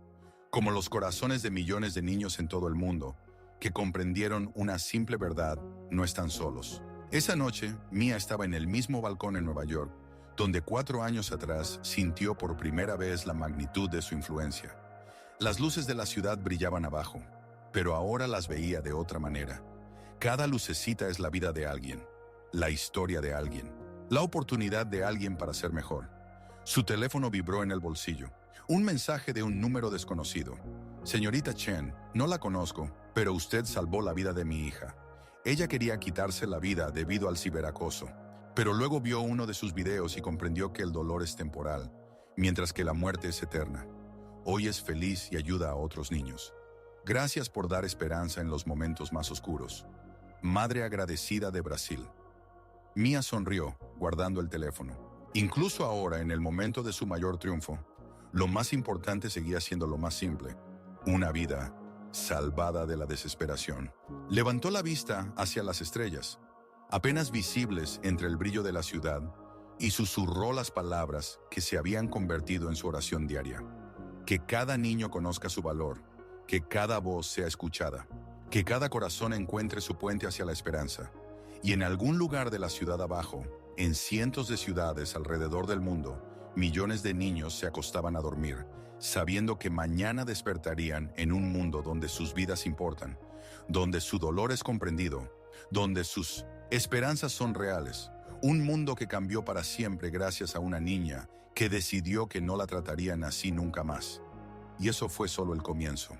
como los corazones de millones de niños en todo el mundo, que comprendieron una simple verdad: no están solos. Esa noche, Mia estaba en el mismo balcón en Nueva York, donde 4 años atrás sintió por primera vez la magnitud de su influencia. Las luces de la ciudad brillaban abajo, pero ahora las veía de otra manera. Cada lucecita es la vida de alguien, la historia de alguien, la oportunidad de alguien para ser mejor. Su teléfono vibró en el bolsillo. Un mensaje de un número desconocido. Señorita Chen, no la conozco, pero usted salvó la vida de mi hija. Ella quería quitarse la vida debido al ciberacoso, pero luego vio uno de sus videos y comprendió que el dolor es temporal, mientras que la muerte es eterna. Hoy es feliz y ayuda a otros niños. Gracias por dar esperanza en los momentos más oscuros. Madre agradecida de Brasil. Mia sonrió, guardando el teléfono. Incluso ahora, en el momento de su mayor triunfo, lo más importante seguía siendo lo más simple: una vida salvada de la desesperación. Levantó la vista hacia las estrellas, apenas visibles entre el brillo de la ciudad, y susurró las palabras que se habían convertido en su oración diaria. Que cada niño conozca su valor, que cada voz sea escuchada, que cada corazón encuentre su puente hacia la esperanza. Y en algún lugar de la ciudad abajo, en cientos de ciudades alrededor del mundo, millones de niños se acostaban a dormir, sabiendo que mañana despertarían en un mundo donde sus vidas importan, donde su dolor es comprendido, donde sus esperanzas son reales. Un mundo que cambió para siempre gracias a una niña que decidió que no la tratarían así nunca más. Y eso fue solo el comienzo.